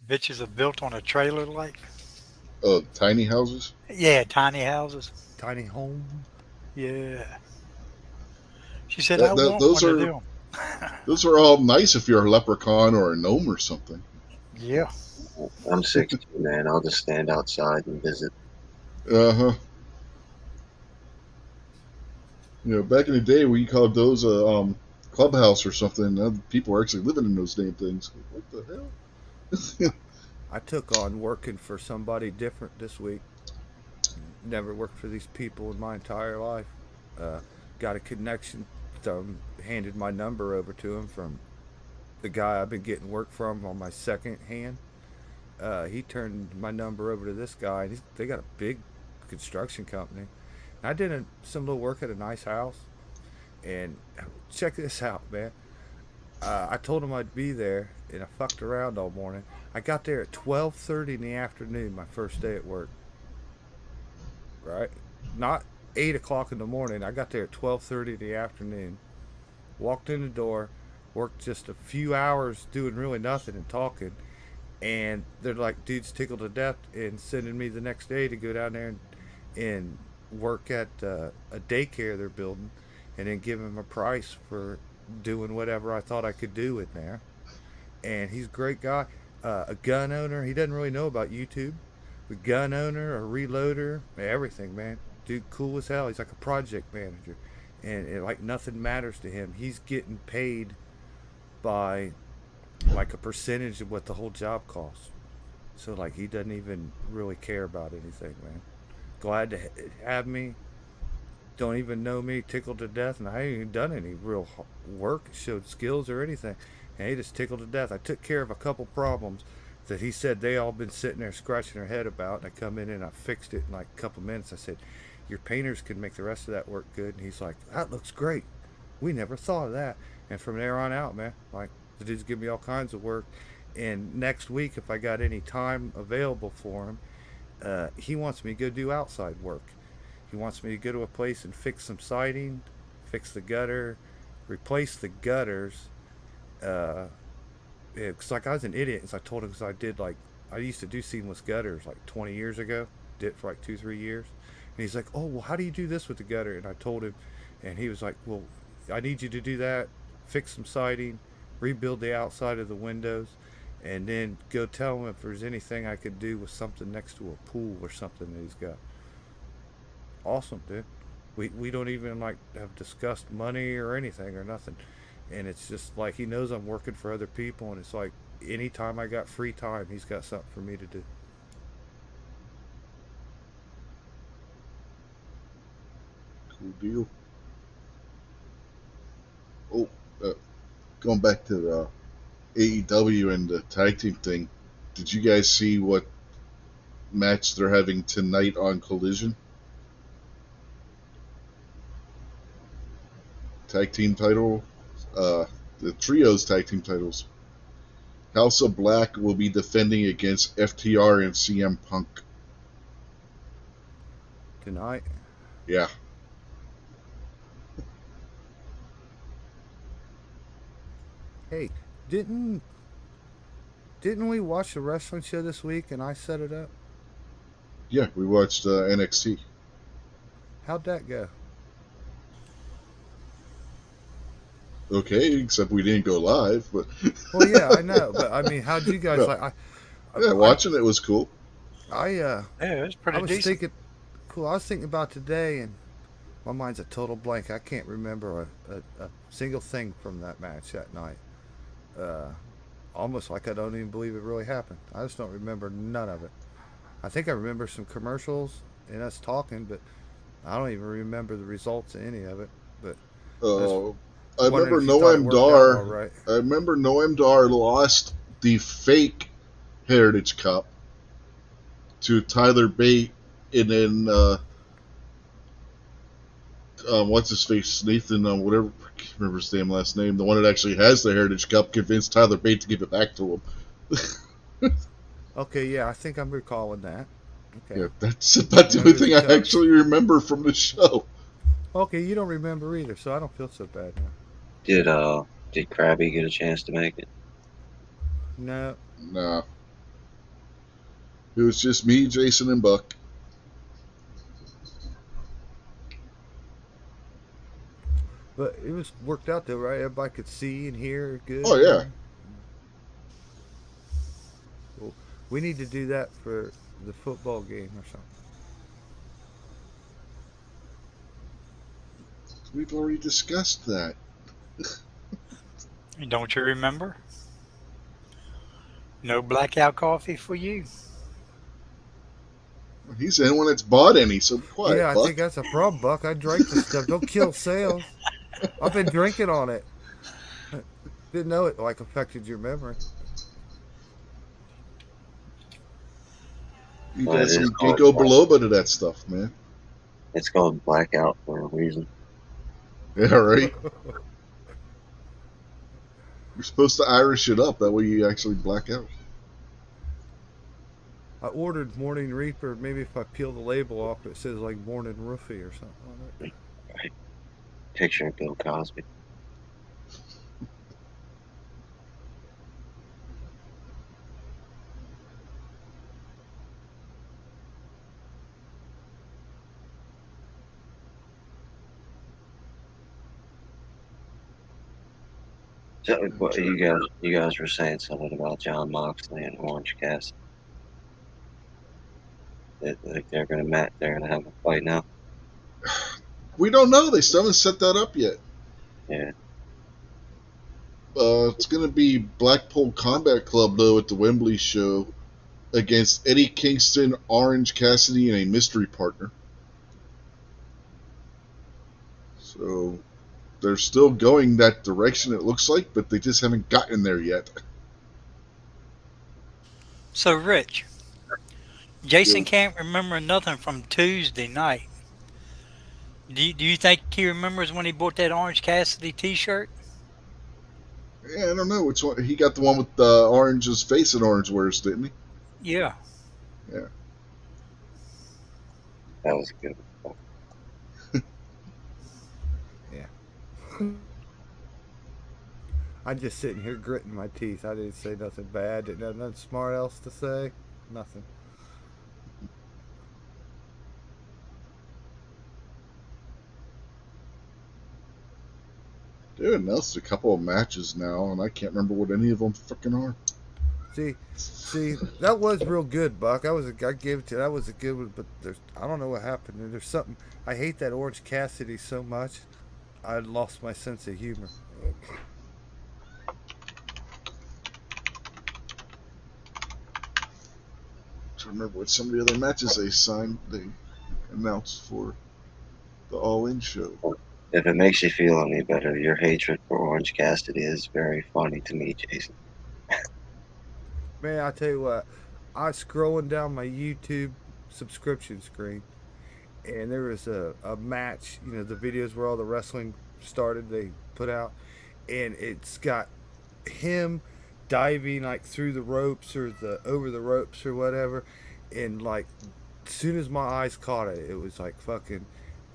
Bitches are built on a trailer like. Tiny houses. Yeah, tiny houses. Tiny home. Yeah. She said, I That, that want those one of are them. those are all nice if you're a leprechaun or a gnome or something. Yeah. I'm 60, man. I'll just stand outside and visit. Uh huh. Back in the day, we called those a clubhouse or something. Now people are actually living in those damn things. What the hell? I took on working for somebody different this week. Never worked for these people in my entire life. Uh, got a connection. Handed my number over to him from the guy I've been getting work from on my second hand. He turned my number over to this guy. And they got a big construction company. And I did some little work at a nice house. And check this out, man. I told him I'd be there, and I fucked around all morning. I got there at 12:30 in the afternoon, my first day at work. Right, not 8 o'clock in the morning. I got there at 12:30 in the afternoon. Walked in the door, worked just a few hours doing really nothing and talking, and they're like, "Dude's tickled to death," and sending me the next day to go down there and work at a daycare they're building, and then give him a price for doing whatever I thought I could do in there. And he's a great guy. A gun owner. He doesn't really know about YouTube. A gun owner, a reloader, everything, man. Dude, cool as hell. He's like a project manager, and like nothing matters to him. He's getting paid by like a percentage of what the whole job costs. So like he doesn't even really care about anything, man. Glad to have me. Don't even know me, tickled to death, and I ain't even done any real work, showed skills or anything. And he just tickled to death. I took care of a couple problems that he said they all been sitting there scratching their head about, and I come in and I fixed it in like a couple minutes. I said, "Your painters can make the rest of that work good," and he's like, "That looks great. We never thought of that." And from there on out, man, like the dude's give me all kinds of work. And next week, if I got any time available for him, he wants me to go do outside work. He wants me to go to a place and fix some siding, fix the gutter, replace the gutters. Uh, Cause like I was an idiot, as I told him, cause I used to do seamless gutters like 20 years ago. Did it for like 2 3 years, and he's like, "Oh well, how do you do this with the gutter?" And I told him, and he was like, "Well, I need you to do that, fix some siding, rebuild the outside of the windows, and then go tell him if there's anything I could do with something next to a pool or something that he's got." Awesome, dude. We don't even like have discussed money or anything or nothing, and it's just like he knows I'm working for other people, and it's like anytime I got free time, he's got something for me to do. Cool deal. Oh, uh, going back to the AEW and the tag team thing. Did you guys see what match they're having tonight on Collision? Tag team title, uh, the trios tag team titles. House of Black will be defending against FTR and CM Punk. Tonight. Yeah. Hey, didn't didn't we watch the wrestling show this week and I set it up? Yeah, we watched NXT. How'd that go? Okay, except we didn't go live, but Well, yeah, I know, but I mean, how'd you guys no. like? Yeah, I, watching it was cool. I Yeah, it's I pretty was decent. thinking, cool. I was thinking about today, and my mind's a total blank. I can't remember a single thing from that match that night. Uh, Almost like I don't even believe it really happened. I just don't remember none of it. I think I remember some commercials and us talking, but I don't even remember the results of any of it. But I was Uh, I wondering remember if you thought it Noam worked out all Dar. right. I remember Noam Dar lost the fake Heritage Cup to Tyler Bate, and then what's his face, Nathan, whatever, I can't remember his damn last name. The one that actually has the Heritage Cup convinced Tyler Bate to give it back to him. Okay, yeah, I think I'm recalling that. Okay, Yeah, that's about the only remember the thing I cup. actually remember from the show. Okay, you don't remember either, so I don't feel so bad now. Did Krabby get a chance to make it? No, Nah, it was just me, Jason, and Buck. but it was worked out though, right? Everybody could see and hear good Oh and yeah, everything. Well, we need to do that for the football game or something. we've already discussed that. Don't you remember? No blackout coffee for you. He's the only one that's bought any, so be quiet, Yeah, I think Buck. that's a problem, Buck. I drank the stuff. Don't kill sales. I've been drinking on it. Didn't know it like affected your memory. You Well, got it is some called ginkgo biloba to that stuff, man. it's called blackout for a reason. Yeah, right. You're supposed to Irish it up. That way you actually black out. I ordered Morning Reaper. Maybe if I peel the label off, it says like Morning Roofie or something on it. Right. Picture of Bill Cosby. So, I'm what, trying. you guys were saying something about John Moxley and Orange Cassidy. Like they're gonna have a fight now. We don't know. They still haven't set that up yet. Yeah, It's going to be Blackpool Combat Club though at the Wembley show against Eddie Kingston, Orange Cassidy, and a mystery partner. So they're still going that direction. It looks like, but they just haven't gotten there yet. So, Rich, Jason You can't remember nothing from Tuesday night. Do you think he remembers when he bought that Orange Cassidy T-shirt? yeah, I don't know which one. He got the one with the Orange's face and Orange wears, didn't he? Yeah. Yeah. that was a good one. Yeah. I'm just sitting here gritting my teeth. I didn't say nothing bad. Didn't have nothing smart else to say. Nothing. They announced a couple of matches now, and I can't remember what any of them freaking are. See, that was real good, Buck. I gave it to you. That was a good one, but I don't know what happened. There's something. I hate that Orange Cassidy so much. I lost my sense of humor. I'm trying to remember what some of the other matches they announced for the All In show. If it makes you feel any better, your hatred for Orange Cassidy is very funny to me, Jason. Man, I tell you what, I was scrolling down my YouTube subscription screen, and there was a match. You know, the videos where all the wrestling started. They put out, and it's got him diving like through the ropes or the over the ropes or whatever, and like as soon as my eyes caught it, it was like fucking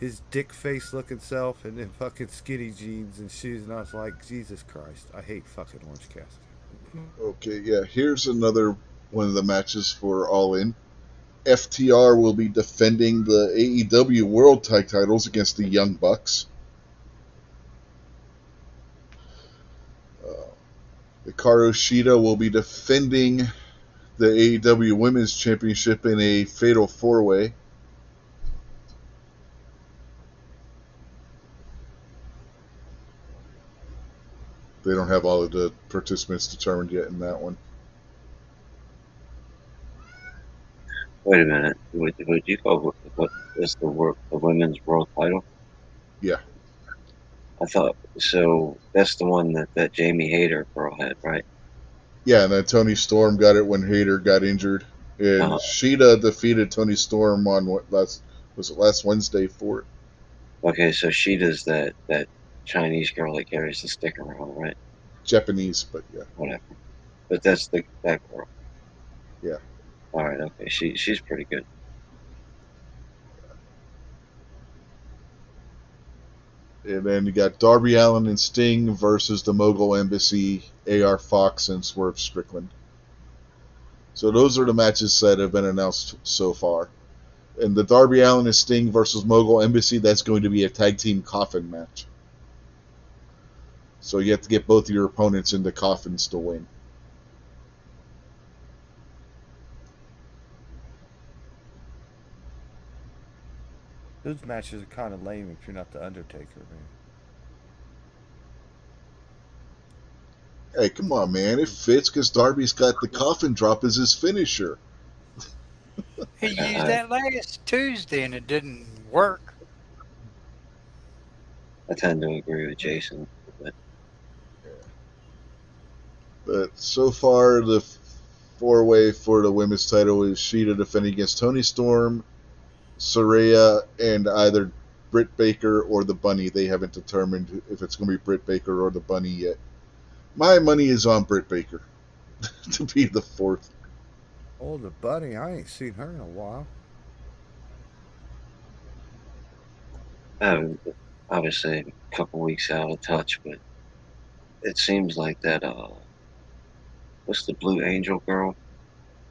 his dick face looking self, and then fucking skinny jeans and shoes, and I was like, Jesus Christ, I hate fucking Orange Cassidy. Okay, yeah, here's another one of the matches for All In. FTR will be defending the AEW World Tag Titles against the Young Bucks. Hikaru Shida will be defending the AEW Women's Championship in a Fatal 4-Way. They don't have all of the participants determined yet in that one. Wait a minute. Would you call what is the women's world title? Yeah. I thought so. That's the one that Jamie Hayter girl had, right? Yeah, and then Tony Storm got it when Hayter got injured. And Shida defeated Tony Storm on last Wednesday for it. Okay, so she does that Chinese girl that carries the stick around, right? Japanese, but yeah. Whatever. But that's that girl. Yeah. All right. Okay. She's pretty good. And then you got Darby Allin and Sting versus the Mogul Embassy, AR Fox, and Swerve Strickland. So those are the matches that have been announced so far. And the Darby Allin and Sting versus Mogul Embassy, that's going to be a tag team coffin match. So you have to get both of your opponents into coffins to win. Those matches are kind of lame if you're not the Undertaker, man. Hey, come on, man. It fits because Darby's got the coffin drop as his finisher. He used that last Tuesday and it didn't work. I tend to agree with Jason. But so far, the 4-way for the women's title is Shida defending against Tony Storm, Saraya, and either Britt Baker or the Bunny. They haven't determined if it's going to be Britt Baker or the Bunny yet. My money is on Britt Baker to be the fourth. Oh, the Bunny, I ain't seen her in a while. Obviously, a couple weeks out of touch, but it seems like that. What's the Blue Angel girl?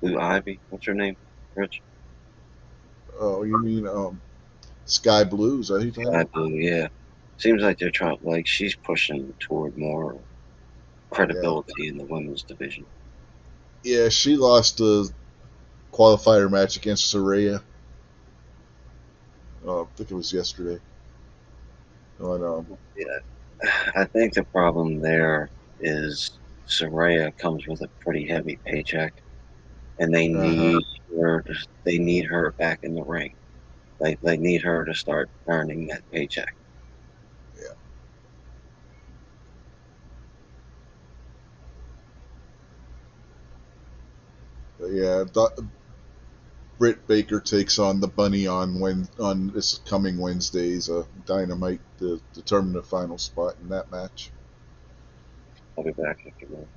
Blue Ivy? What's her name? Rich? Oh, you mean Sky Blue? Is that who you're talking Sky about? Blue, yeah. Seems like they're trying, like she's pushing toward more credibility in the women's division. Yeah, she lost a qualifier match against Saraya. I think it was yesterday. Yeah, I think the problem there is Saraya comes with a pretty heavy paycheck, and they need her. They need her back in the ring. They need her to start earning that paycheck. Yeah, Britt Baker takes on the Bunny on this coming Wednesday's Dynamite to determine the final spot in that match. I'll be back after that.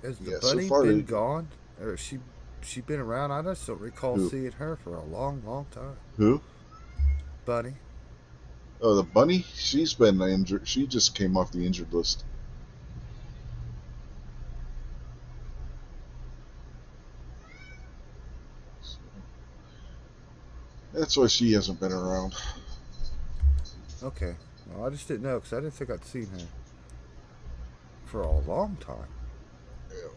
Has the Yeah, so Bunny far been gone, or she been around? I just don't recall seeing her for a long, long time. Who? Bunny. Oh, the Bunny? She's been injured. She just came off the injured list. That's why she hasn't been around. Okay. Well, I just didn't know because I didn't think I'd seen her for a long time. Yeah.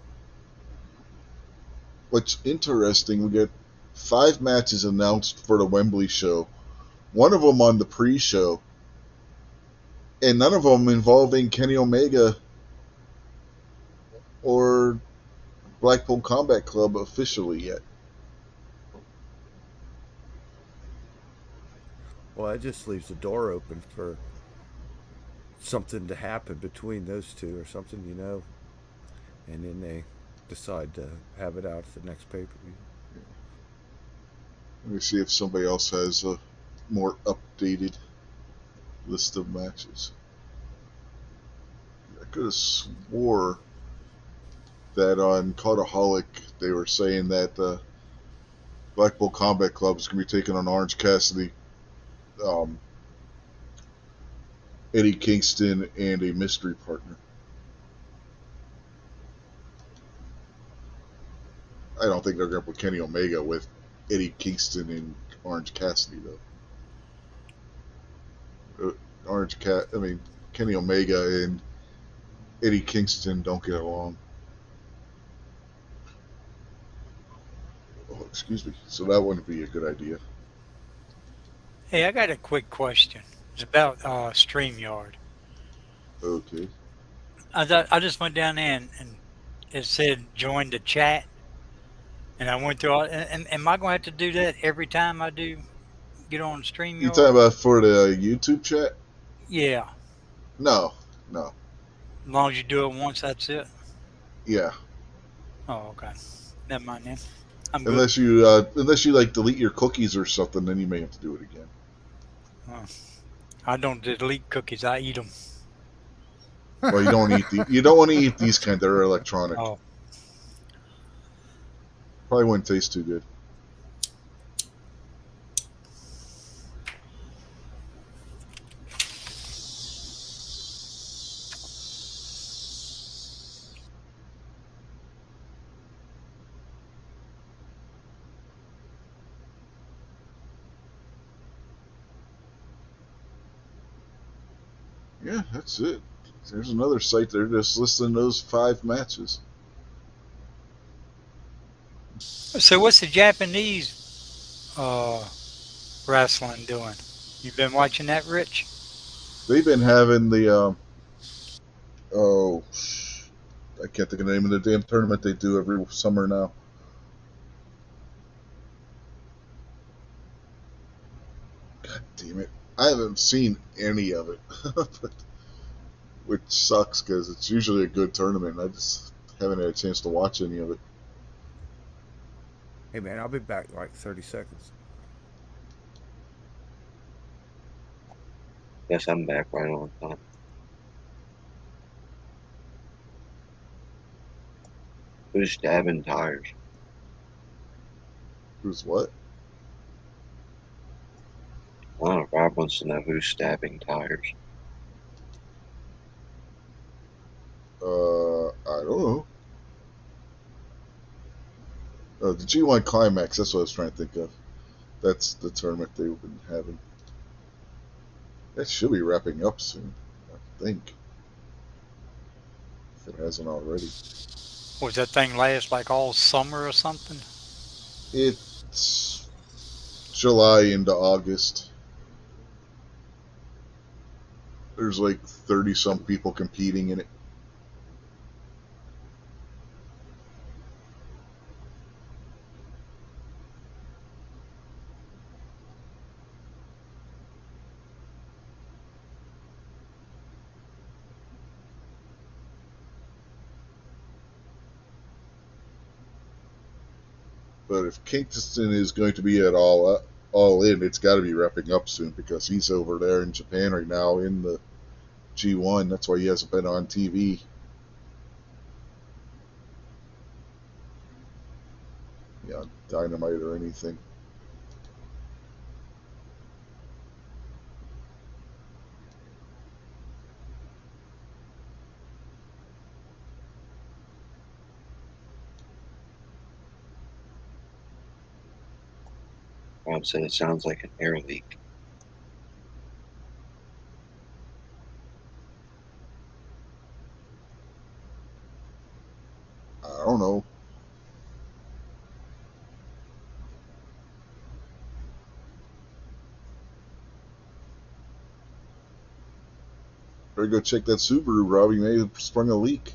What's interesting, we get 5 matches announced for the Wembley show. One of them on the pre-show. And none of them involving Kenny Omega or Blackpool Combat Club officially yet. Well, that just leaves the door open for something to happen between those two or something, and then they decide to have it out at the next pay-per-view. Let me see if somebody else has more updated list of matches. I could have swore that on Cultaholic they were saying that Blackpool Combat Club is going to be taking on Orange Cassidy, um, Eddie Kingston, and a mystery partner. I don't think they're going to put Kenny Omega with Eddie Kingston and Orange Cassidy, though. Kenny Omega and Eddie Kingston don't get along. Oh, excuse me. So that wouldn't be a good idea. Hey, I got a quick question. It's about StreamYard. Okay. I just went down there and it said join the chat, and I went through all. And am I going to have to do that every time I do get on You StreamYard? talking about for the YouTube chat? Yeah, No, no. as long as you do it once, that's it. Yeah. Oh, okay. Never mind then. I'm good. Unless you like delete your cookies or something, then you may have to do it again. Uh, I don't delete cookies. I eat them. Well, you don't want to eat these kind. They're electronic. Oh, Probably wouldn't taste too good. Yeah, that's it. There's another site there just listing those 5 matches. so what's the Japanese wrestling doing? You been watching that, Rich? They've been having the oh, I can't think of the name of the damn tournament they do every summer now. God damn it! I haven't seen any of it, which sucks because it's usually a good tournament. I just haven't had a chance to watch any of it. Hey man, I'll be back in like 30 seconds. Guess I'm back right on time. Who's stabbing tires? Who's what? Well, Rob wants to know who's stabbing tires. I don't know. The G1 Climax. That's what I was trying to think of. That's the tournament they've been having. That should be wrapping up soon, I think. If it hasn't already. Was that thing last like all summer or something? It's July into August. There's like 30 some people competing in it. But if Kingston is going to be at all in, it's got to be wrapping up soon because he's over there in Japan right now in the G1. That's why he hasn't been on TV. Yeah, Dynamite or anything. Rob said it sounds like an air leak. I don't know. Better go check that Subaru, Rob. You may have sprung a leak.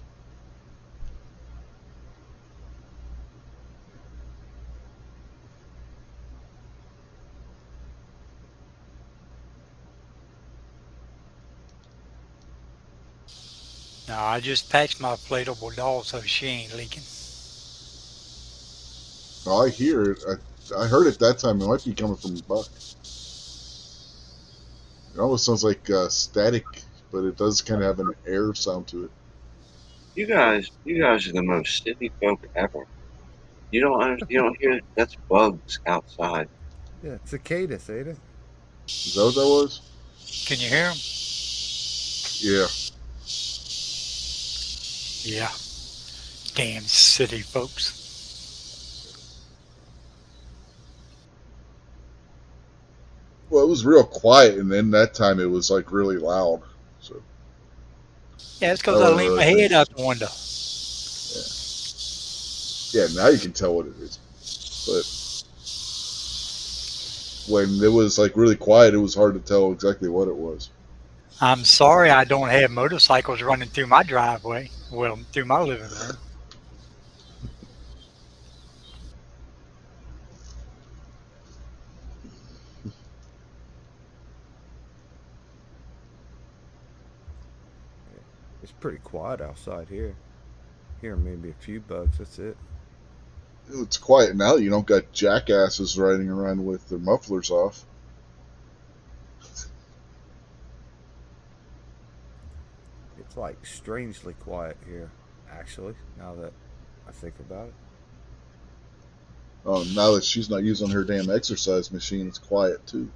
No, I just patched my inflatable doll so she ain't leaking. Oh, I hear it. I heard it that time. It might be coming from Buck. It almost sounds like static, but it does kind of have an air sound to it. You guys are the most silly folk ever. You don't hear that's bugs outside. Yeah, cicadas, ain't it? Is that what that was? Can you hear them? Yeah. Yeah. Damn city folks. Well, it was real quiet, and then that time it was like really loud. So Yeah, it's that because I one leaned really my head out things. the window. Yeah, now you can tell what it is. But when it was like really quiet, it was hard to tell exactly what it was. I'm sorry I don't have motorcycles running through my driveway. Well, through my living room. It's pretty quiet outside here. Here, maybe a few bugs. That's it. It's quiet now. You don't got jackasses riding around with their mufflers off. It's like strangely quiet here, actually, now that I think about it. Oh, now that she's not using her damn exercise machine, it's quiet too.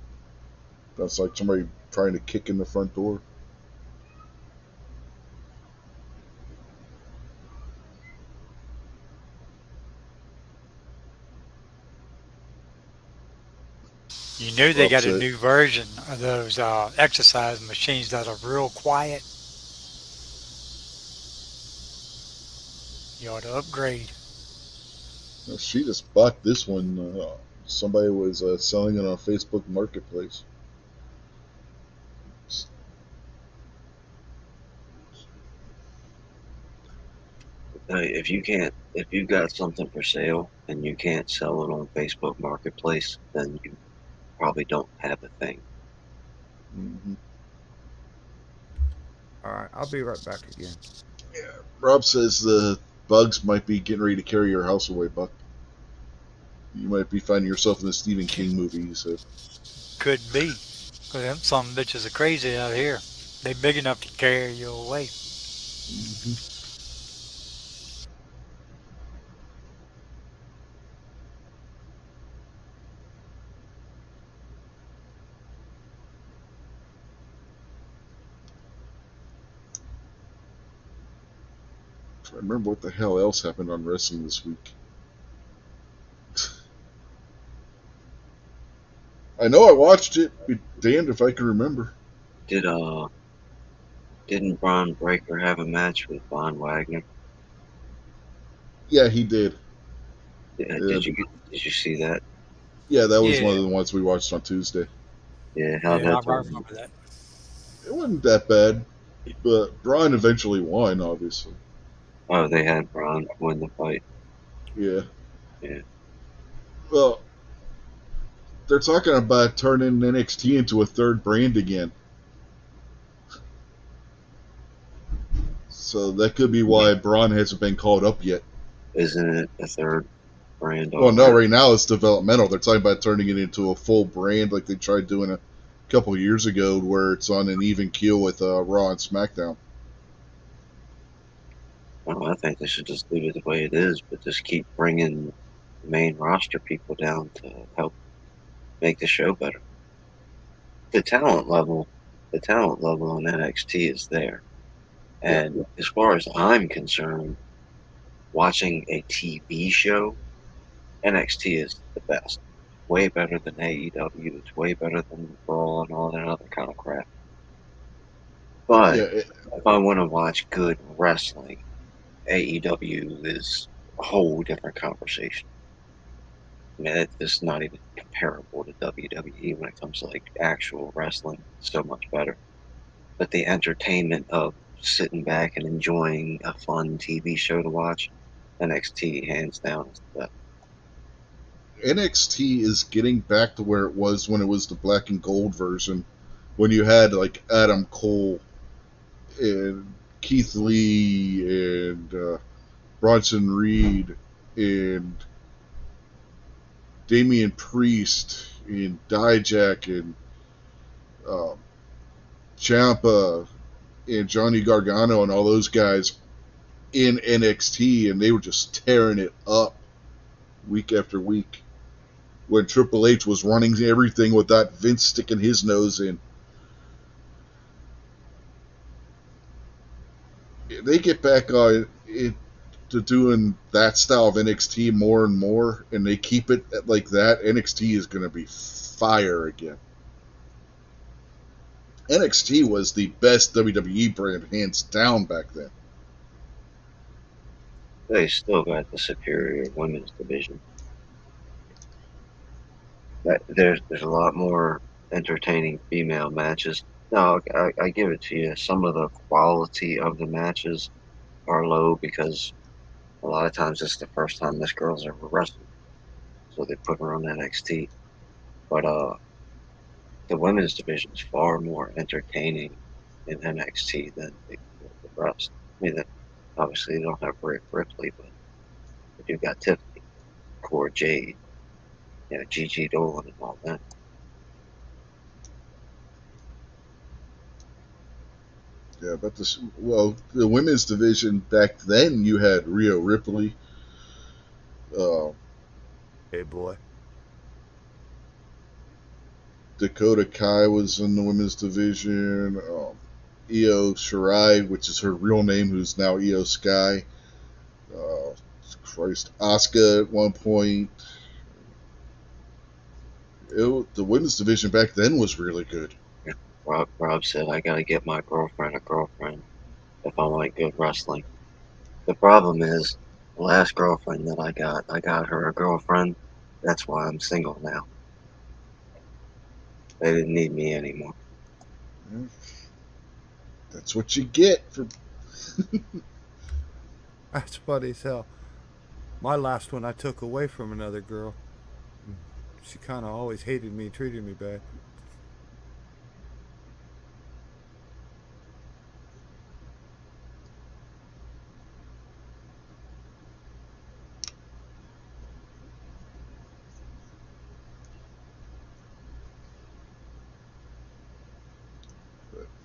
That's like somebody trying to kick in the front door. You knew they Rob got a said, new version of those exercise machines that are real quiet. You ought to upgrade. She just bought this one. Somebody was selling it on Facebook Marketplace. If you've got something for sale and you can't sell it on Facebook Marketplace, then you probably don't have a thing. Hmm. All right, I'll be right back again. Yeah. Rob says the bugs might be getting ready to carry your house away, Buck. You might be finding yourself in the Stephen King movie. He said. Could be. Because them some bitches are crazy out here. They big enough to carry you away. Hmm. I remember what the hell else happened on wrestling this week. I know I watched it. Be damned if I can remember. Did didn't Braun Breaker have a match with Von Wagner? Yeah, he did. Yeah, Yeah, did you see that? yeah, that was one Yeah, of the ones we watched on Tuesday. Yeah, how yeah, I that turned out. remember that. It wasn't that bad, but Braun eventually won, obviously. Oh, they had Braun win the fight. Yeah. Yeah. Well, they're talking about turning NXT into a third brand again. So that could be why Braun hasn't been called up yet. Isn't it a third brand Well, no, already? right now it's developmental. They're talking about turning it into a full brand like they tried doing a couple of years ago where it's on an even keel with Raw and SmackDown. Well, I think they should just leave it the way it is, but just keep bringing main roster people down to help make the show better. The talent level, the talent level in NXT is there. Yeah. And as far as I'm concerned, watching a TV show, NXT is the best. Way better than AEW. It's way better than Raw and all that other kind of crap. Yeah. But if I want to watch good wrestling, AEW is a whole different conversation. I mean, it's just not even comparable to WWE when it comes to like actual wrestling. It's so much better. But the entertainment of sitting back and enjoying a fun TV show to watch, NXT hands down is the best. NXT is getting back to where it was when it was the black and gold version, when you had like Adam Cole and Keith Lee and Bronson Reed and Damian Priest and Dijak and um, Ciampa and Johnny Gargano and all those guys in NXT, and they were just tearing it up week after week. When Triple H was running everything without Vince sticking his nose in. They get back on it to doing that style of NXT more and more, and they keep it like that, NXT is going to be fire again. NXT was the best WWE brand, hands down, back then. They still got the superior women's division. There's a lot more entertaining female matches. No, I give it to you. Some of the quality of the matches are low because a lot of times it's the first time this girl's ever wrestled, so they put her on NXT. But the women's division is far more entertaining in NXT than the rest. I mean, obviously they don't have Ripley, but you got Tiffany, Core Jade, Gigi Dolan, and all that. Yeah, but the women's division back then, you had Rhea Ripley. Hey, boy. Dakota Kai was in the women's division. Io Shirai, which is her real name, who's now Io Sky. Christ, Asuka at one point. The women's division back then was really good. Rob said, I gotta get my girlfriend a girlfriend if I like good wrestling. The problem is, the last girlfriend that I got her a girlfriend. That's why I'm single now. They didn't need me anymore. That's what you get for. That's funny as hell. My last one I took away from another girl. She kind of always hated me, treated me bad.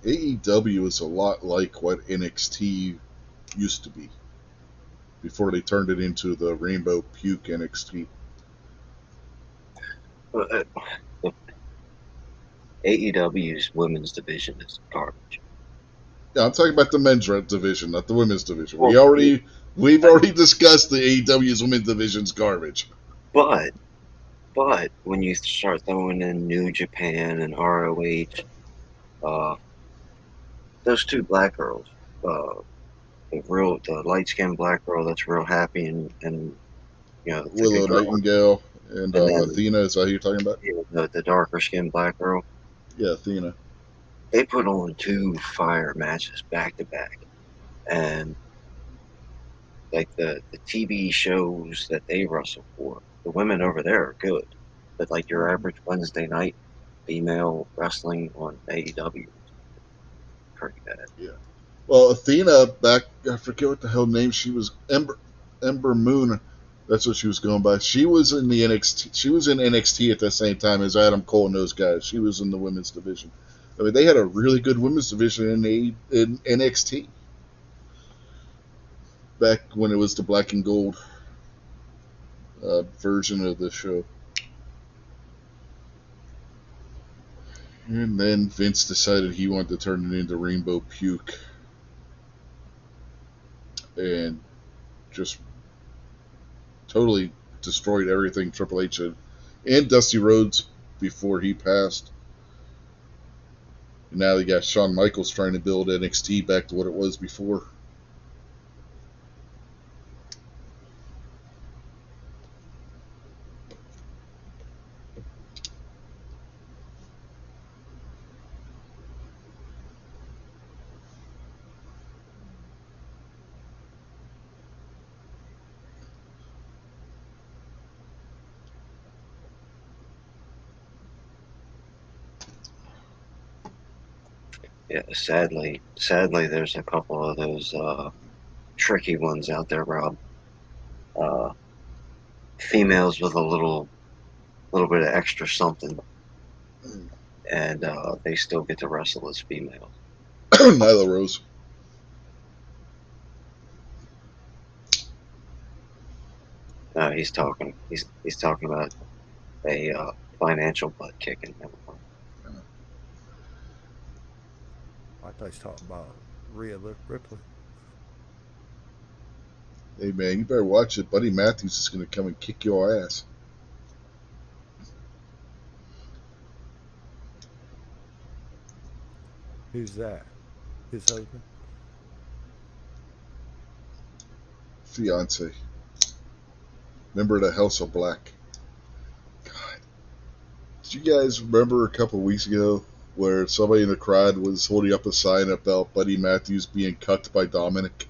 AEW is a lot like what NXT used to be before they turned it into the Rainbow Puke NXT. The AEW's women's division is garbage. Yeah, I'm talking about the men's division, not the women's division. Well, We've already discussed the AEW's women's division's garbage. But when you start throwing in New Japan and ROH, those two black girls, the light skinned black girl that's real happy and the Willow good girl, Nightingale and and then Athena, is that who you're talking about? the darker skinned black girl. Yeah, Athena. They put on two fire matches back to back, and like the TV shows that they wrestle for, the women over there are good, but like your average Wednesday night female wrestling on AEW, pretty bad. Yeah. Well, Athena I forget what the hell name she was. Ember Moon. That's what she was going by. She was in the NXT. She was in NXT at the same time as Adam Cole and those guys. She was in the women's division. I mean, they had a really good women's division in NXT back when it was the black and gold version of the show. And then Vince decided he wanted to turn it into Rainbow Puke. And just totally destroyed everything Triple H had. And Dusty Rhodes before he passed. And now they got Shawn Michaels trying to build NXT back to what it was before. Yeah, sadly, there's a couple of those tricky ones out there, Rob. Females with a little bit of extra something. and they still get to wrestle as females. Nyla Rose. He's talking. He's talking about a financial butt kicking. Never mind. I thought he was talking about Rhea Ripley. Hey man, you better watch it. Buddy Matthews is going to come and kick your ass. Who's that? His husband? Fiance. Member of the House of Black. God. Did you guys remember a couple of weeks ago where somebody in the crowd was holding up a sign about Buddy Matthews being cucked by Dominic?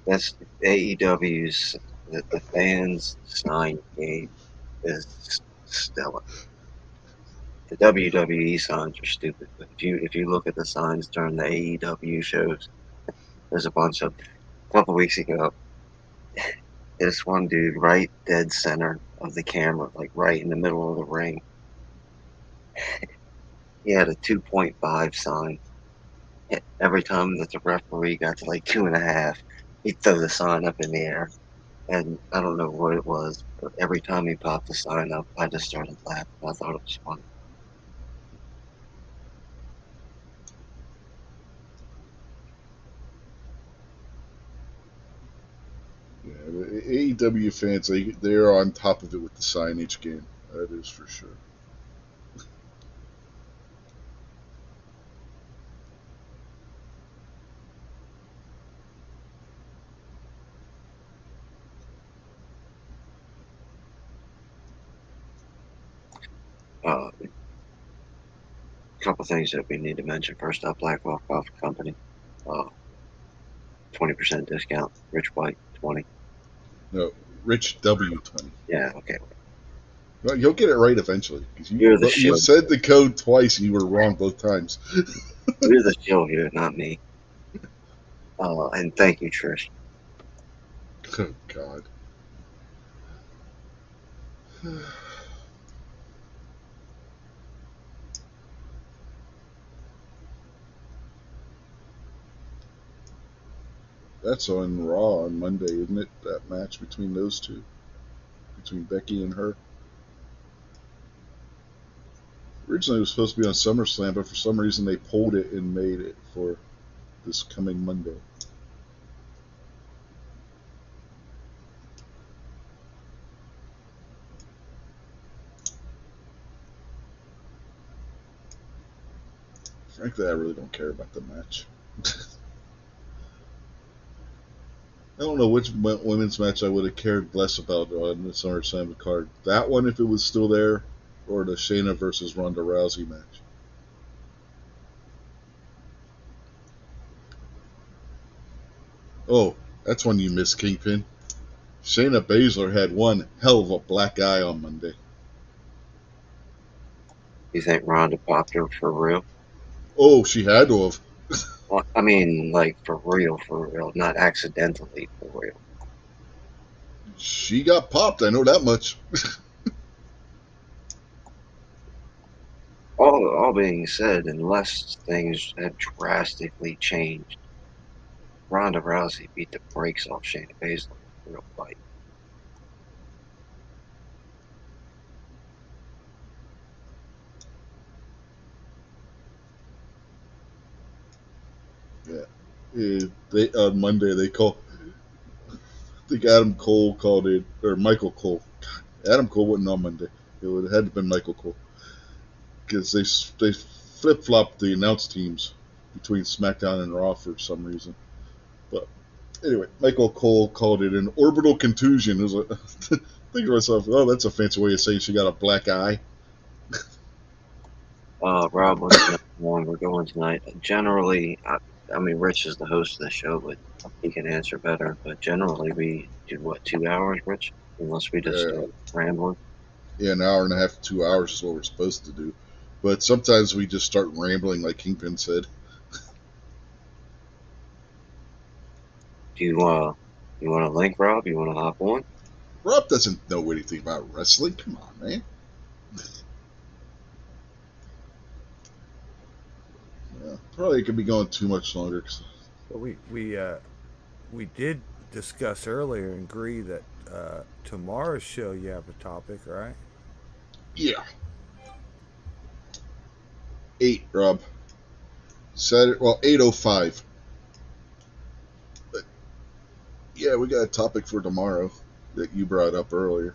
That's AEW's. The fans' sign game is stellar. The WWE signs are stupid, but if you look at the signs during the AEW shows, there's a bunch of. A couple weeks ago, this one dude right dead center of the camera, like right in the middle of the ring. He had a 2.5 sign. Every time that the referee got to like 2.5, he'd throw the sign up in the air. And I don't know what it was, but every time he popped the sign up, I just started laughing. I thought it was funny. Yeah, the AEW fans, they're on top of it with the signage game. That is for sure. A couple things that we need to mention. First up, Blackwell Coffee Company, 20% discount. Rich White, 20. No, Rich W20. Yeah, okay. Well, you'll get it right eventually. You're the You shill. said the code twice and you were wrong both times. You're the shill here, not me. And thank you, Trish. Oh, God. That's on Raw on Monday, isn't it? That match between those two, between Becky and her. Originally, it was supposed to be on SummerSlam, but for some reason they pulled it and made it for this coming Monday. Frankly, I really don't care about the match. I don't know which women's match I would have cared less about on the SummerSlam card. That one, if it was still there, or the Shayna versus Ronda Rousey match. Oh, that's one you missed, Kingpin. Shayna Baszler had one hell of a black eye on Monday. You think Ronda popped her for real? Oh, she had to have. Well, I mean, like for real, not accidentally for real. She got popped, I know that much. All being said, unless things have drastically changed, Ronda Rousey beat the brakes off Shayna Baszler in a real fight. They on Monday they call. I think Adam Cole called it, or Michael Cole. Adam Cole wasn't on Monday. It would have had to have been Michael Cole because they flip flopped the announce teams between SmackDown and Raw for some reason. But anyway, Michael Cole called it an orbital contusion. It was like, think to myself, oh, that's a fancy way of saying she got a black eye. Rob, what's the next one we're going tonight? Generally, I mean, Rich is the host of the show, but he can answer better. But generally, we do what, 2 hours, Rich? Unless we just start rambling. Yeah, an hour and a half to 2 hours is what we're supposed to do. But sometimes we just start rambling, like Kingpin said. Do you want to link, Rob? You want to hop on? Rob doesn't know anything about wrestling. Come on, man. Yeah, probably could be going too much longer. But we did discuss earlier and agree that tomorrow's show you have a topic, right? Yeah, 8, Rob. Saturday, well, 8:05. But yeah, we got a topic for tomorrow that you brought up earlier.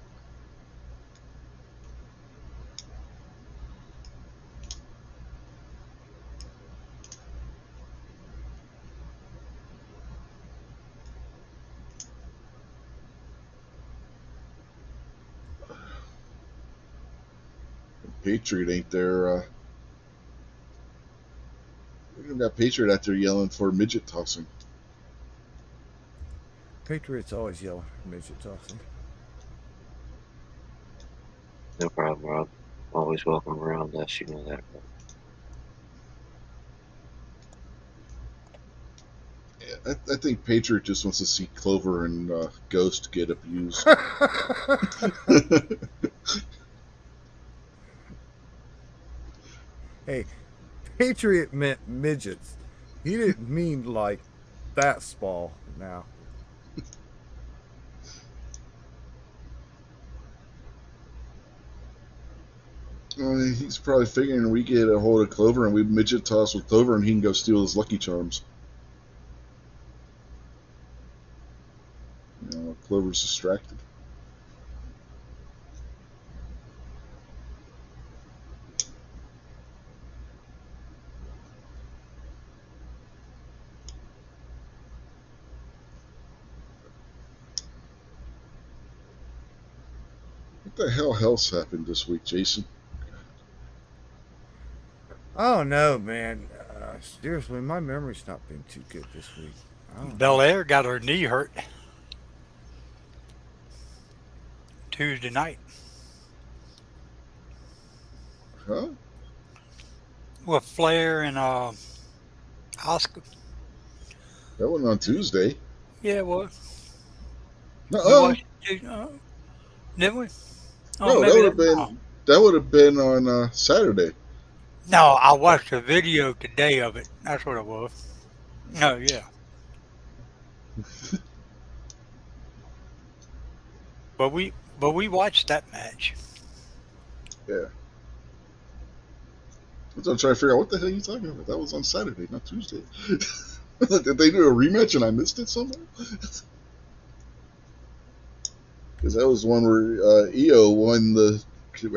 Patriot ain't there. We even got Patriot out there yelling for midget tossing. Patriots always yelling for midget tossing. No problem, Rob. Always welcome around us, you know that. Yeah, I think Patriot just wants to see Clover and Ghost get abused. Hey, Patriot meant midgets. He didn't mean like that small now. He's probably figuring we get a hold of Clover and we midget toss with Clover and he can go steal his Lucky Charms. Clover's distracted. What the hell else happened this week, Jason? Oh no, man. Seriously, my memory's not been too good this week. Belair got her knee hurt Tuesday night. Huh? With Flair and Oscar. That went on Tuesday. Yeah, it was. We Nuh-uh. watched it, didn't we? Oh, No, maybe that would have been on Saturday. No, I watched a video today of it. That's what it was. Oh yeah. But we watched that match. Yeah. I'm trying to figure out what the hell you talking about. That was on Saturday, not Tuesday. Did they do a rematch and I missed it somehow? Because that was one where Io won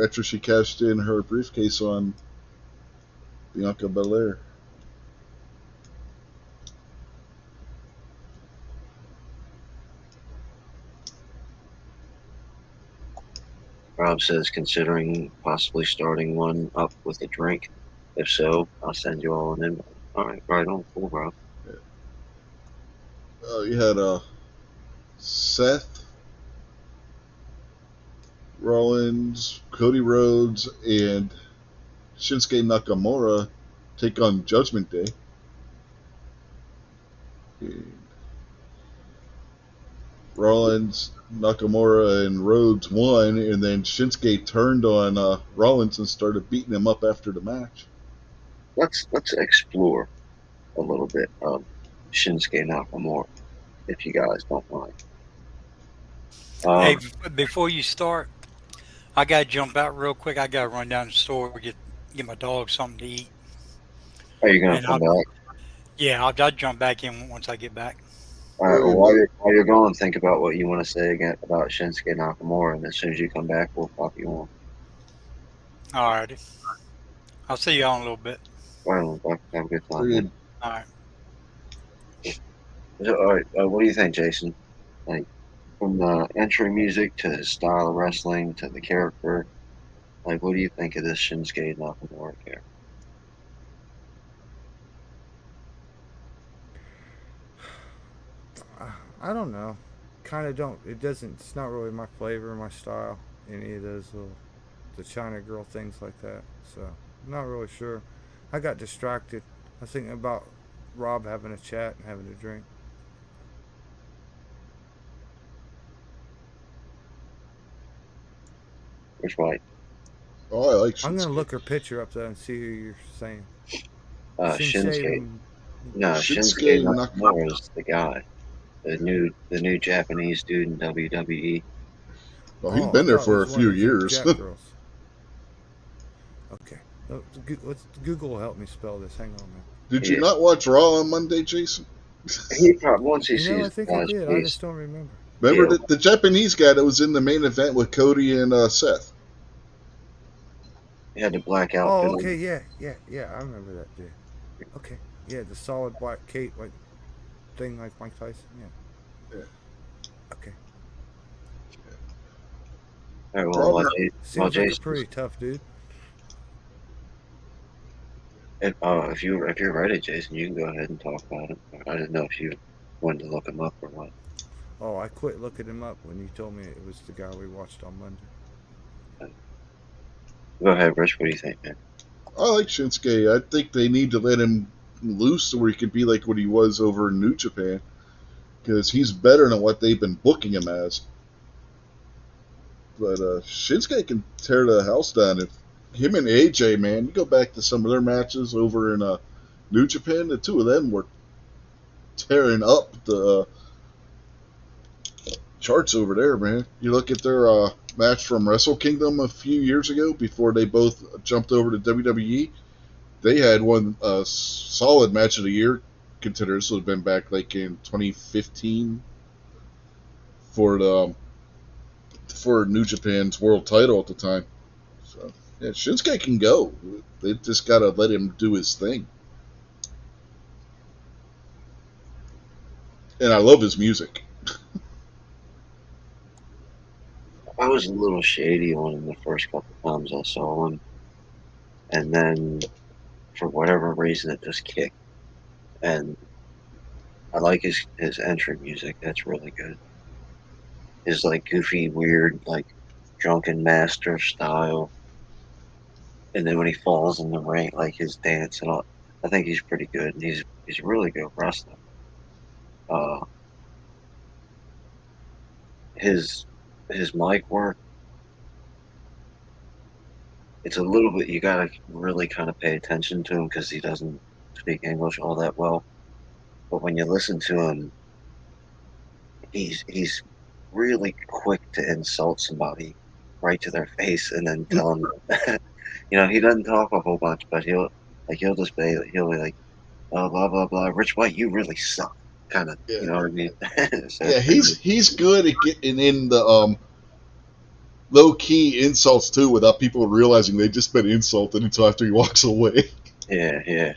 after she cashed in her briefcase on Bianca Belair. Rob says considering possibly starting one up with a drink. If so, I'll send you all an invite. All right on, cool, Rob. You had Seth Rollins, Cody Rhodes, and Shinsuke Nakamura take on Judgment Day. Rollins, Nakamura, and Rhodes won, and then Shinsuke turned on Rollins and started beating him up after the match. Let's explore a little bit of Shinsuke Nakamura, if you guys don't mind. Hey, before you start, I gotta jump out real quick. I gotta run down to the store get my dog something to eat. Are you gonna And come back? Yeah, I'll jump back in once I get back. All right. Well, while you're gone, think about what you want to say again about Shinsuke Nakamura, and as soon as you come back, we'll pop you on. Alrighty. I'll see y'all in a little bit. All right, have a good time. Agreed. All right. All right. What do you think, Jason? Like from the entry music to his style of wrestling to the character, like what do you think of this Shinsuke Nakamura character? I don't know. Kind of don't. It doesn't. It's not really my flavor, my style. Any of those the China girl things like that. So I'm not really sure. I got distracted. I was thinking about Rob having a chat and having a drink. Which right? Oh, I like Shinsuke. I'm gonna look her picture up though and see who you're saying. Shinsuke. Shinsei. No, Shinsuke Shinsuke Nakamura is the guy. The new Japanese dude in WWE. Well, he's Oh, I been there thought it for a was one few of them years. Jap girls. Okay. Let's Google help me spell this. Hang on, man. Did you Yeah, not watch Raw on Monday, Jason? he probably once he You know, I sees think the I guy's did. I face. just don't remember. Remember Yeah, the Japanese guy that was in the main event with Cody and Seth? he had the black Oh, outfit okay. on. Yeah. I remember that dude. Okay. Yeah, the solid black cape, like thing, like Mike Tyson. Yeah. Yeah. Okay. All right, well, Problem. while Seems like a Jason's, pretty tough dude. if you're ready, Jason, you can go ahead and talk about it. I didn't know if you wanted to look him up or what. Oh, I quit looking him up when you told me it was the guy we watched on Monday. Go ahead, Rich. What do you think, man? I like Shinsuke. I think they need to let him loose where he could be like what he was over in New Japan, because he's better than what they've been booking him as. But Shinsuke can tear the house down. If him and AJ, man, you go back to some of their matches over in New Japan, the two of them were tearing up the charts over there, man. You look at their match from Wrestle Kingdom a few years ago before they both jumped over to WWE. They had one solid match of the year contender. This would have been back like in 2015 for the for New Japan's world title at the time. So yeah, Shinsuke can go. They just gotta let him do his thing. And I love his music. I was a little shady on him the first couple times I saw him, and then for whatever reason it just kicked. And I like his entry music. That's really good. His like goofy, weird, like drunken master style. And then when he falls in the ring, like his dance and all, I think he's pretty good. And he's a really good wrestler. Uh, his his mic work, it's a little bit. You gotta really kind of pay attention to him because he doesn't speak English all that well. But when you listen to him, he's really quick to insult somebody right to their face and then tell them. He doesn't talk a whole bunch, but he'll be like, oh, blah blah blah. Rich White, you really suck. Kind of, Yeah, you know what I mean? So yeah, that's pretty good. he's good at getting in the low key insults too, without people realizing they just been insulted until after he walks away. Yeah, yeah.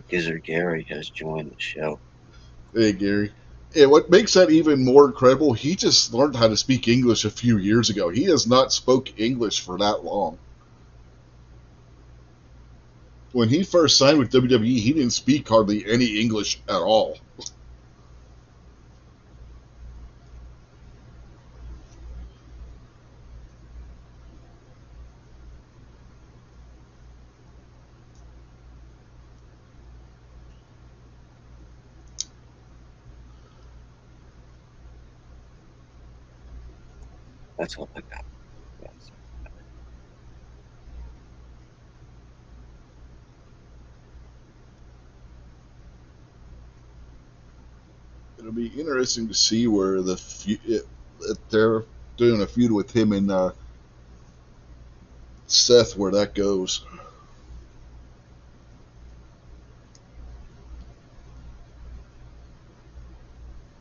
Gizzard Gary has joined the show. Hey, Gary. And what makes that even more incredible, he just learned how to speak English a few years ago. He has not spoke English for that long. When he first signed with WWE, he didn't speak hardly any English at all. That's all I got. Yes. It'll be interesting to see where if they're doing a feud with him and Seth, where that goes.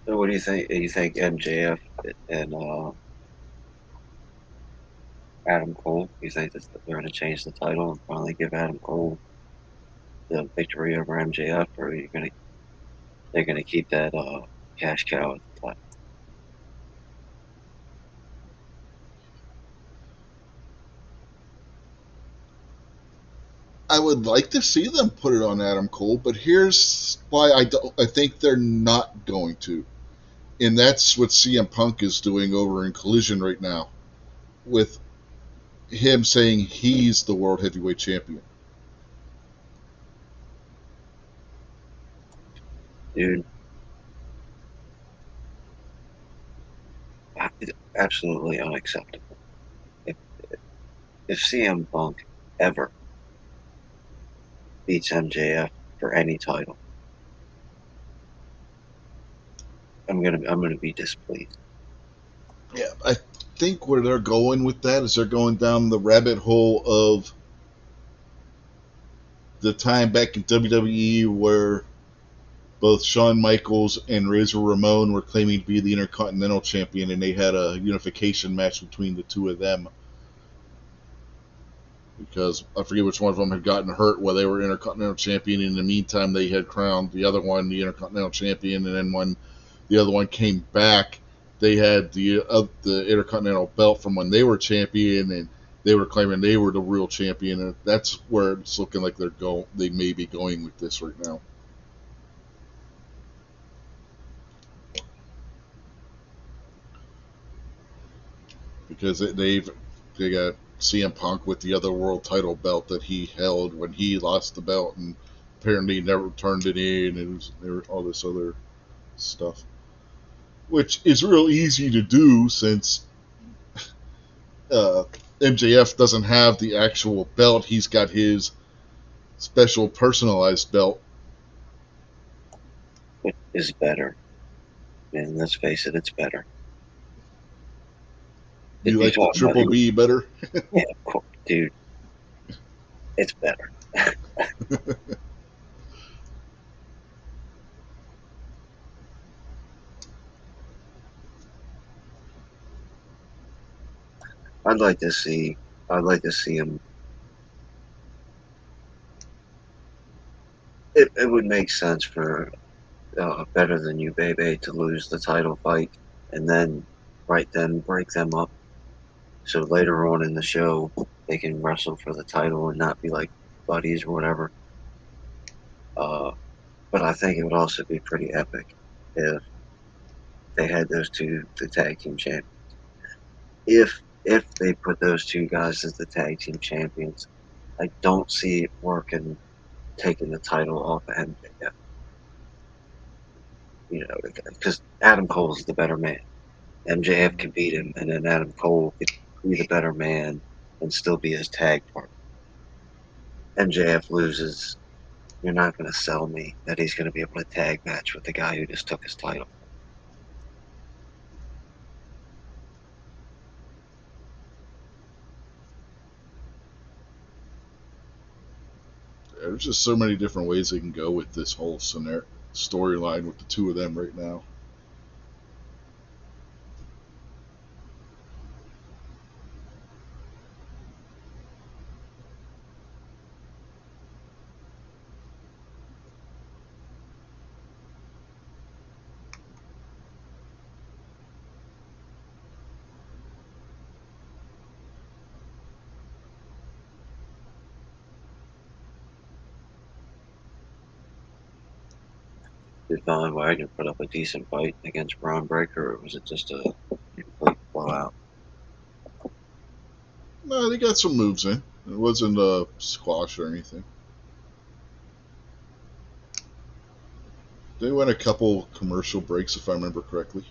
So what do you think? You think MJF and Adam Cole? You think that they're going to change the title and finally give Adam Cole the victory over MJF, or they're gonna keep that cash cow at the top? I would like to see them put it on Adam Cole, but here's why I think they're not going to. And that's what CM Punk is doing over in Collision right now, with him saying he's the World Heavyweight Champion. Dude, absolutely unacceptable. If if CM Punk ever beats MJF for any title, I'm gonna be displeased. Yeah, I think where they're going with that is they're going down the rabbit hole of the time back in WWE where both Shawn Michaels and Razor Ramon were claiming to be the Intercontinental Champion, and they had a unification match between the two of them. Because I forget which one of them had gotten hurt while they were Intercontinental Champion. In the meantime, they had crowned the other one the Intercontinental Champion, and then when the other one came back, they had the Intercontinental belt from when they were champion, and they were claiming they were the real champion. And that's where it's looking like they may be going with this right now. Because they got CM Punk with the other world title belt that he held when he lost the belt, and apparently never turned it in, and there was all this other stuff, which is real easy to do since MJF doesn't have the actual belt. He's got his special personalized belt. It is better, and let's face it, it's better. You like the Triple B better? Yeah, dude, it's better. I'd like to see him. It would make sense for Better Than You, Baby to lose the title fight, and then break them up. So later on in the show, they can wrestle for the title and not be like buddies or whatever. But I think it would also be pretty epic if they had those two, the tag team champions. If they put those two guys as the tag team champions, I don't see it working taking the title off of MJF. You know, because Adam Cole's the better man. MJF can beat him, and then Adam Cole could be the better man and still be his tag partner. MJF loses, you're not going to sell me that he's going to be able to tag match with the guy who just took his title. There's just so many different ways they can go with this whole storyline with the two of them right now. Did Von Wagner put up a decent fight against Braun Breaker, or was it just a complete blowout? No, they got some moves in. It wasn't a squash or anything. They went a couple commercial breaks, if I remember correctly.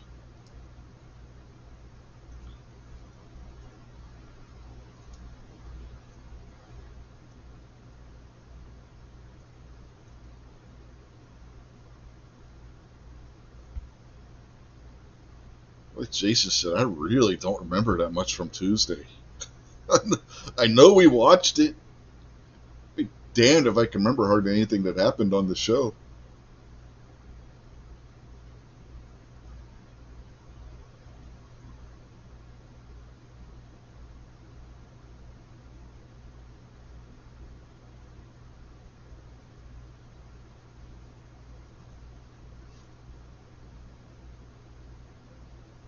Like Jason said, I really don't remember that much from Tuesday. I know we watched it. Be damned if I can remember hardly anything that happened on the show.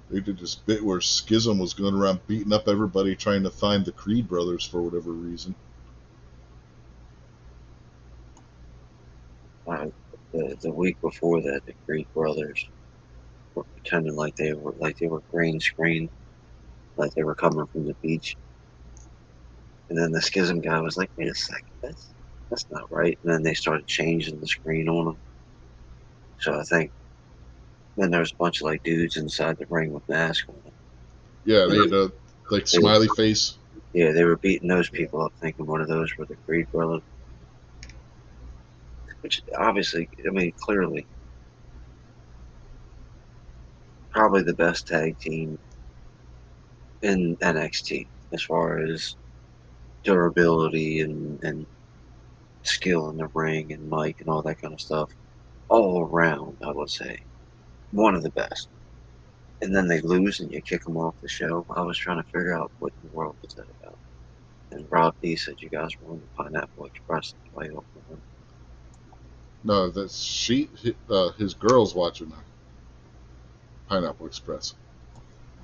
They did this bit where Schism was going around beating up everybody trying to find the Creed brothers for whatever reason. The week before that, the Creed brothers were pretending like they were green screen, like they were coming from the beach. And then the Schism guy was like, "Wait a second, that's not right." And then they started changing the screen on them. So I think then there was a bunch of like dudes inside the ring with masks on. Yeah, they had a smiley face. Yeah, they were beating those people up, thinking one of those were the Creed brothers. which obviously, I mean, clearly, probably the best tag team in NXT as far as durability and skill in the ring and mic and all that kind of stuff. All around, I would say, one of the best. And then they lose and you kick them off the show. I was trying to figure out what in the world was that about. And Rob D said you guys were on the Pineapple Express title. No, that's his girl's watching Pineapple Express.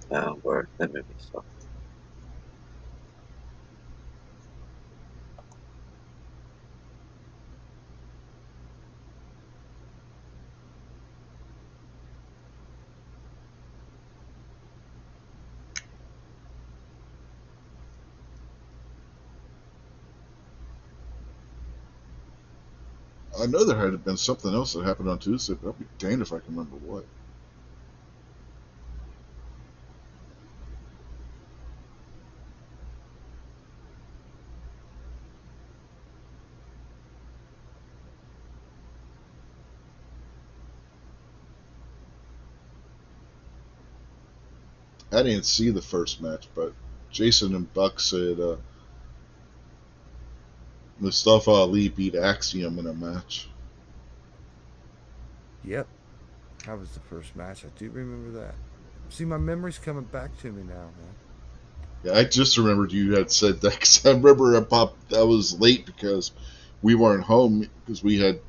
Where that movie stuff. I know there had been something else that happened on Tuesday, but I'll be damned if I can remember what. I didn't see the first match, but Jason and Buck said Mustafa Ali beat Axiom in a match. Yep, that was the first match. I do remember that. See, my memory's coming back to me now, man. Yeah, I just remembered you had said that because I remember I was late because we weren't home because we had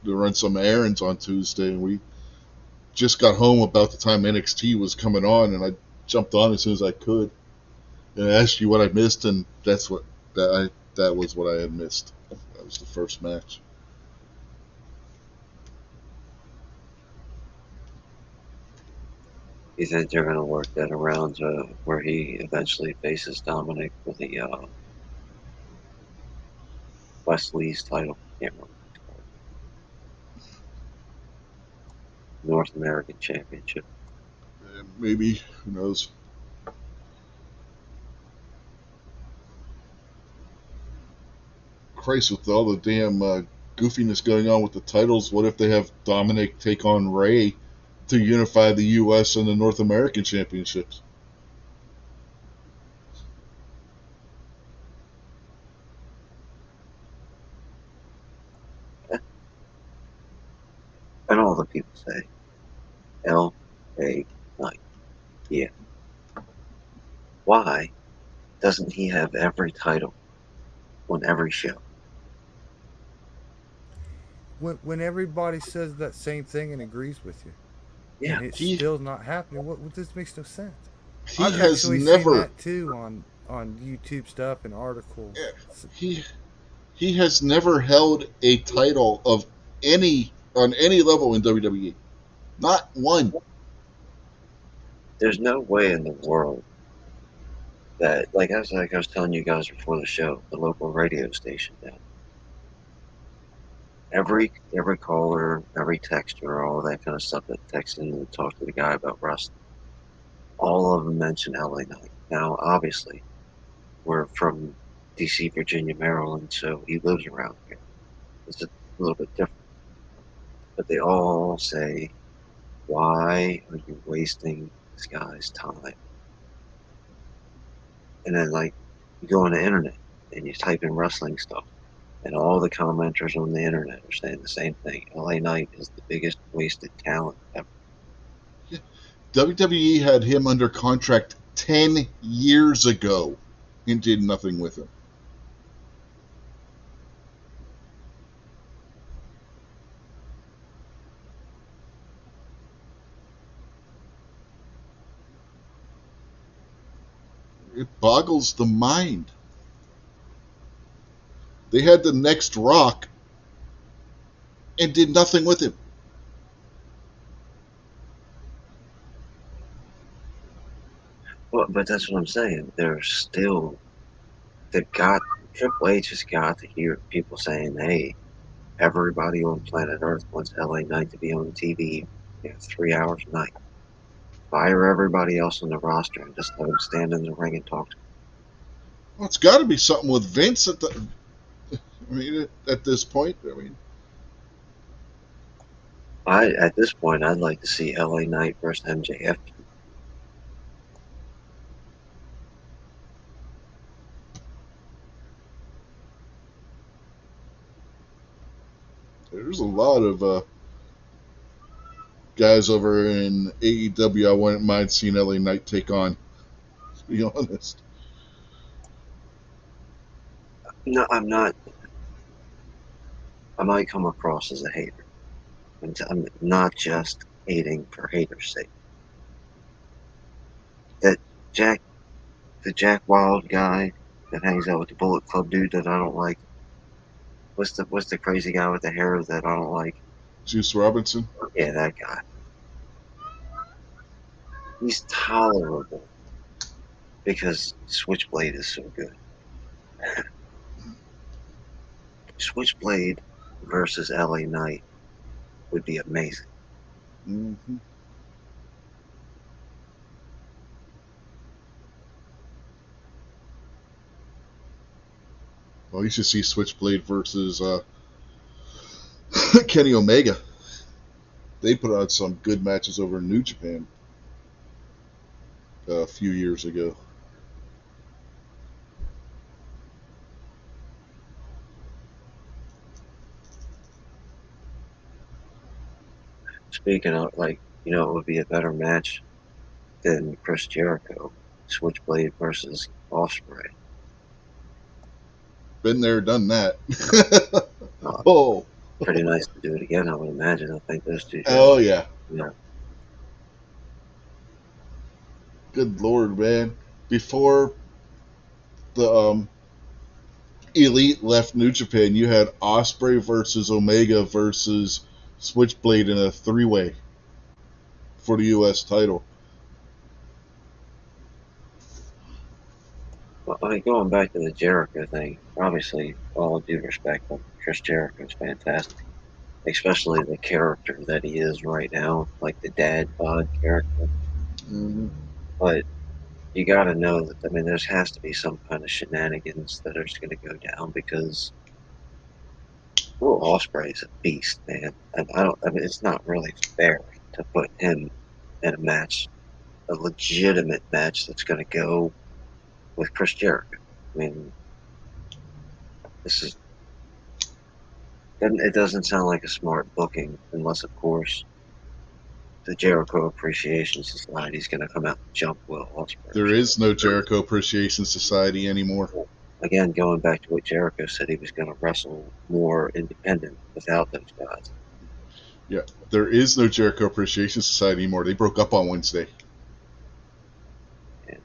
to run some errands on Tuesday, and we just got home about the time NXT was coming on, and I jumped on as soon as I could, and I asked you what I missed, and that was what I had missed. That was the first match. You think they're going to work that around to where he eventually faces Dominic for the Wesley's title? Can't remember. North American Championship. Maybe, who knows? Christ, with all the damn goofiness going on with the titles, what if they have Dominic take on Ray to unify the U.S. and the North American championships? And all the people say L.A. Knight. Yeah. Why doesn't he have every title on every show? When everybody says that same thing and agrees with you, Yeah. and it's He still not happening, what this makes no sense. he I've has actually seen never that too on YouTube stuff and articles. he he has never held a title of any on any level in WWE. Not one. There's no way in the world that, like I was telling you guys before the show, the local radio station down. Every caller, every texter, all that kind of stuff that texts in and talk to the guy about wrestling, all of them mention LA Knight. Now, obviously, we're from DC, Virginia, Maryland, so he lives around here. It's a little bit different. But they all say, why are you wasting this guy's time? And then, like, you go on the internet and you type in wrestling stuff, and all the commenters on the internet are saying the same thing. LA Knight is the biggest wasted talent ever. WWE had him under contract 10 years ago and did nothing with him. It boggles the mind. They had the next Rock and did nothing with him. Well, but that's what I'm saying. Triple H has got to hear people saying, hey, everybody on planet Earth wants LA Knight to be on TV 3 hours a night. Fire everybody else on the roster and just let him stand in the ring and talk to him. Well, it's got to be something with Vince at this point. I mean, At this point, I'd like to see LA Knight versus MJF. There's a lot of guys over in AEW I wouldn't mind seeing LA Knight take on, to be honest. No, I'm not. I might come across as a hater. I'm not just hating for haters' sake. That Jack, the Jack Wild guy that hangs out with the Bullet Club dude that I don't like. What's the crazy guy with the hair that I don't like? Juice Robinson. Yeah, that guy. He's tolerable because Switchblade is so good. Switchblade versus LA Knight would be amazing. Mm-hmm. Well, you should see Switchblade versus Kenny Omega. They put on some good matches over in New Japan a few years ago. Speaking of, it would be a better match than Chris Jericho, Switchblade versus Osprey. Been there, done that. Uh, Oh, Pretty nice to do it again, I would imagine. I think those two guys. oh yeah. Yeah. Good lord, man. Before the Elite left New Japan, you had Osprey versus Omega versus Switchblade in a three-way for the U.S. title. Well, going back to the Jericho thing, obviously, all due respect, but Chris Jericho is fantastic, especially the character that he is right now, like the dad bod character. Mm-hmm. But you got to know that, I mean, there has to be some kind of shenanigans that are just going to go down because Will Ospreay is a beast, man. And I mean, it's not really fair to put him in a match, a legitimate match that's going to go with Chris Jericho. I mean, this is, it doesn't sound like a smart booking unless, of course, the Jericho Appreciation Society is going to come out and jump Will Ospreay. There is no Jericho Appreciation Society anymore. Again, going back to what Jericho said, he was going to wrestle more independent without those guys. Yeah, there is no Jericho Appreciation Society anymore. They broke up on Wednesday. And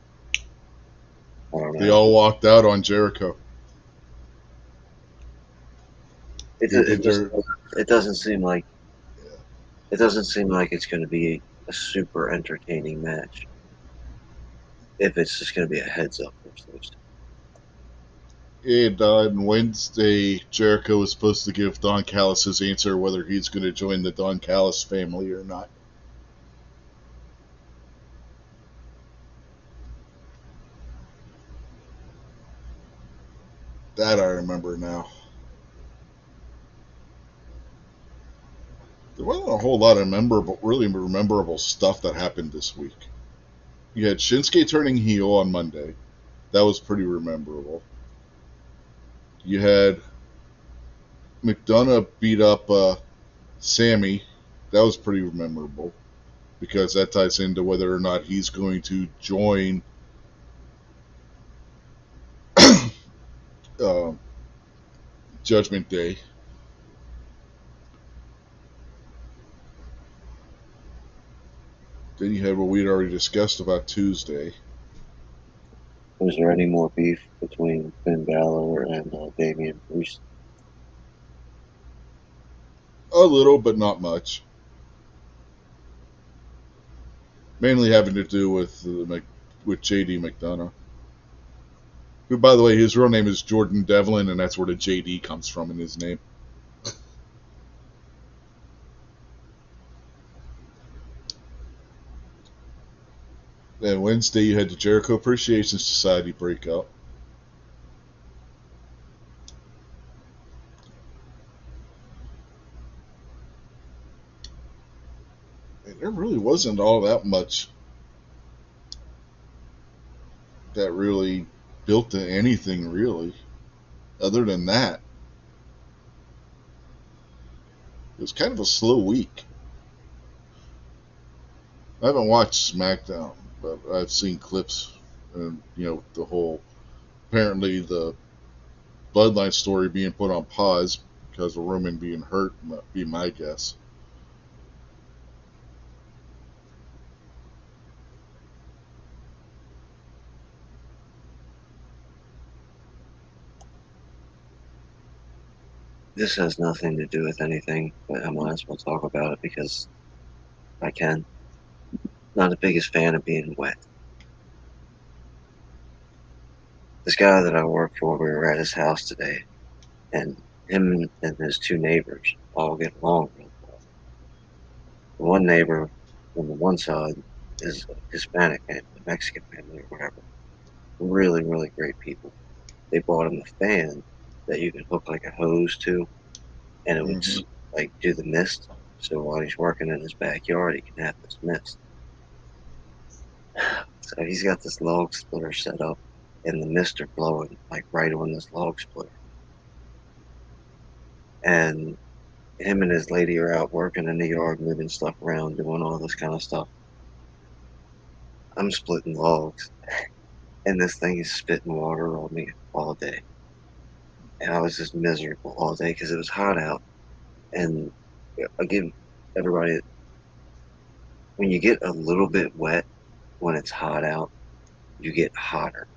I don't They know. all walked out on Jericho. It, They it did just their. it doesn't seem like it's going to be a super entertaining match. If it's just going to be a heads up versus those two. And on Wednesday, Jericho was supposed to give Don Callis his answer whether he's going to join the Don Callis family or not. That I remember now. There wasn't a whole lot of really memorable stuff that happened this week. You had Shinsuke turning heel on Monday. That was pretty memorable. You had McDonough beat up Sammy. That was pretty memorable because that ties into whether or not he's going to join uh, Judgment Day. Then you had what we had already discussed about Tuesday. Was there any more beef between Finn Balor and Damian Priest? A little, but not much. Mainly having to do with JD McDonough. Who, by the way, his real name is Jordan Devlin, and that's where the JD comes from in his name. Then Wednesday you had the Jericho Appreciation Society breakup. wasn't all that much that really built to anything really. Other than that, it was kind of a slow week. I haven't watched SmackDown, but I've seen clips, and the whole apparently the Bloodline story being put on pause because of Roman being hurt. Might be my guess. This has nothing to do with anything, but I might as well talk about it because I can. Not the biggest fan of being wet. This guy that I work for, we were at his house today, and him and his two neighbors all get along real well. The one neighbor on the one side is a Hispanic family, a Mexican family, or whatever. Really, really great people. They bought him a fan that you could hook like a hose to, and it would Mm-hmm. like do the mist. So while he's working in his backyard, he can have this mist. So he's got this log splitter set up, and the mist are blowing like right on this log splitter. And him and his lady are out working in the yard, moving stuff around, doing all this kind of stuff. I'm splitting logs, and this thing is spitting water on me all day. And I was just miserable all day because it was hot out. And I give everybody, when you get a little bit wet when it's hot out, you get hotter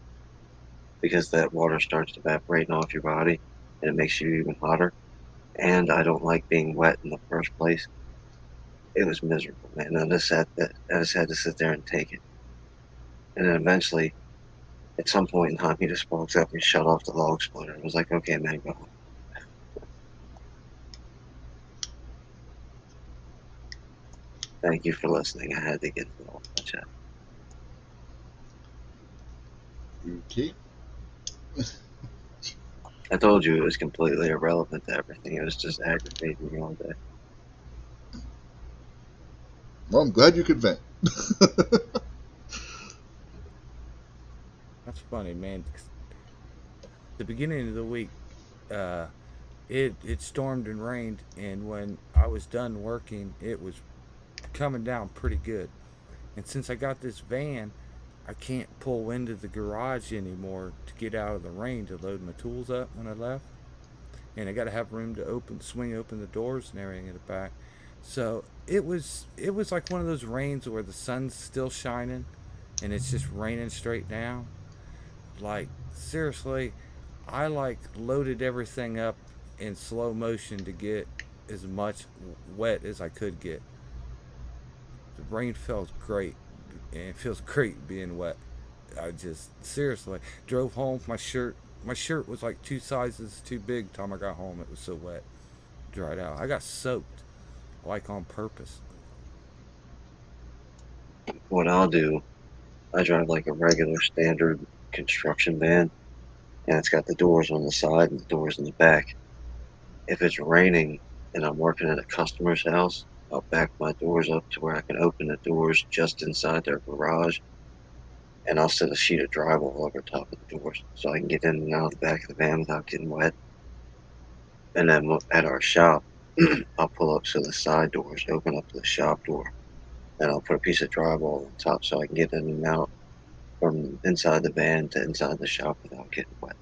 because that water starts evaporating off your body and it makes you even hotter. And I don't like being wet in the first place. It was miserable, man. I just had to sit there and take it. And then eventually, at some point in time, he just walks up and shut off the log splitter. I was like, okay, man, go home. Thank you for listening. I had to get it off my chest. Okay. I told you it was completely irrelevant to everything. It was just aggravating me all day. Well, I'm glad you could vent. That's funny, man. The beginning of the week, uh, it stormed and rained, and when I was done working, it was coming down pretty good. And since I got this van, I can't pull into the garage anymore to get out of the rain to load my tools up when I left. And I got to have room to swing open the doors and everything in the back. So it was like one of those rains where the sun's still shining, and it's just raining straight down. Like seriously, I like loaded everything up in slow motion to get as much wet as I could get. The rain felt great, and it feels great being wet. I just seriously drove home. My shirt was like two sizes too big. Time I got home, it was so wet, dried out. I got soaked, like on purpose. What I'll do, I drive like a regular standard construction van, and it's got the doors on the side and the doors in the back. If it's raining and I'm working at a customer's house, I'll back my doors up to where I can open the doors just inside their garage, and I'll set a sheet of drywall over top of the doors so I can get in and out of the back of the van without getting wet. And then at our shop, I'll pull up to the side doors, open up the shop door, and I'll put a piece of drywall on top so I can get in and out from inside the van to inside the shop without getting wet.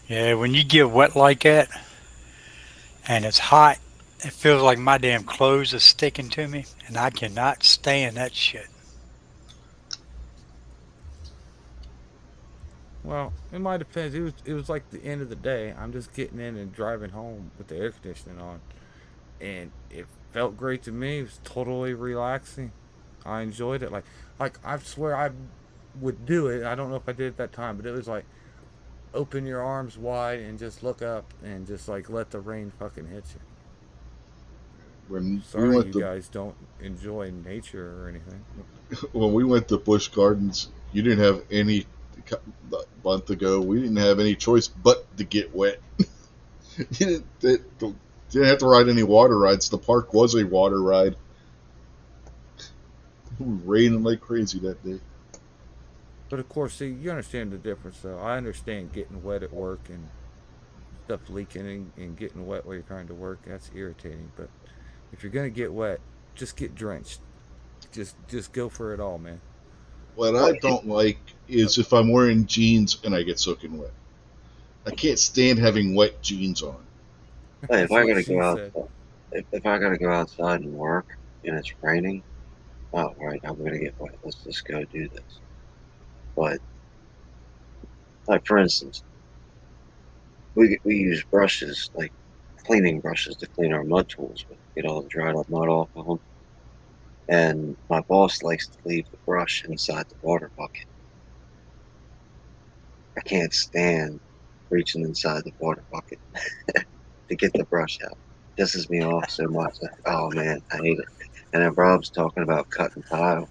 Yeah, when you get wet like that and it's hot, it feels like my damn clothes are sticking to me, and I cannot stand that shit. Well, it might depend. It was like the end of the day. I'm just getting in and driving home with the air conditioning on, and it felt great to me. It was totally relaxing. I enjoyed it. Like I swear I would do it. I don't know if I did at that time, but it was like open your arms wide and just look up and just like let the rain fucking hit you. When we Sorry, went you to guys don't enjoy nature or anything. when we went to Busch Gardens, you didn't have any a month ago, we didn't have any choice but to get wet. Didn't have to ride any water rides. The park was a water ride. It was raining like crazy that day. But of course, see, you understand the difference, though. I understand getting wet at work and stuff leaking and getting wet while you're trying to work. That's irritating. But if you're gonna get wet, just get drenched. Just go for it all, man. What Well, I don't like is if I'm wearing jeans and I get soaking wet. I can't stand having wet jeans on. hey, if That's I what gotta she go out, said. if I gotta go outside and work and it's raining, oh right, I'm gonna get wet. Let's just go do this. But like for instance, we use brushes like cleaning brushes to clean our mud tools with, get all the dried up mud off of them. And my boss likes to leave the brush inside the water bucket. I can't stand reaching inside the water bucket to get the brush out. Pisses me off so much. Like, oh man, I hate it. And then Rob's talking about cutting tile.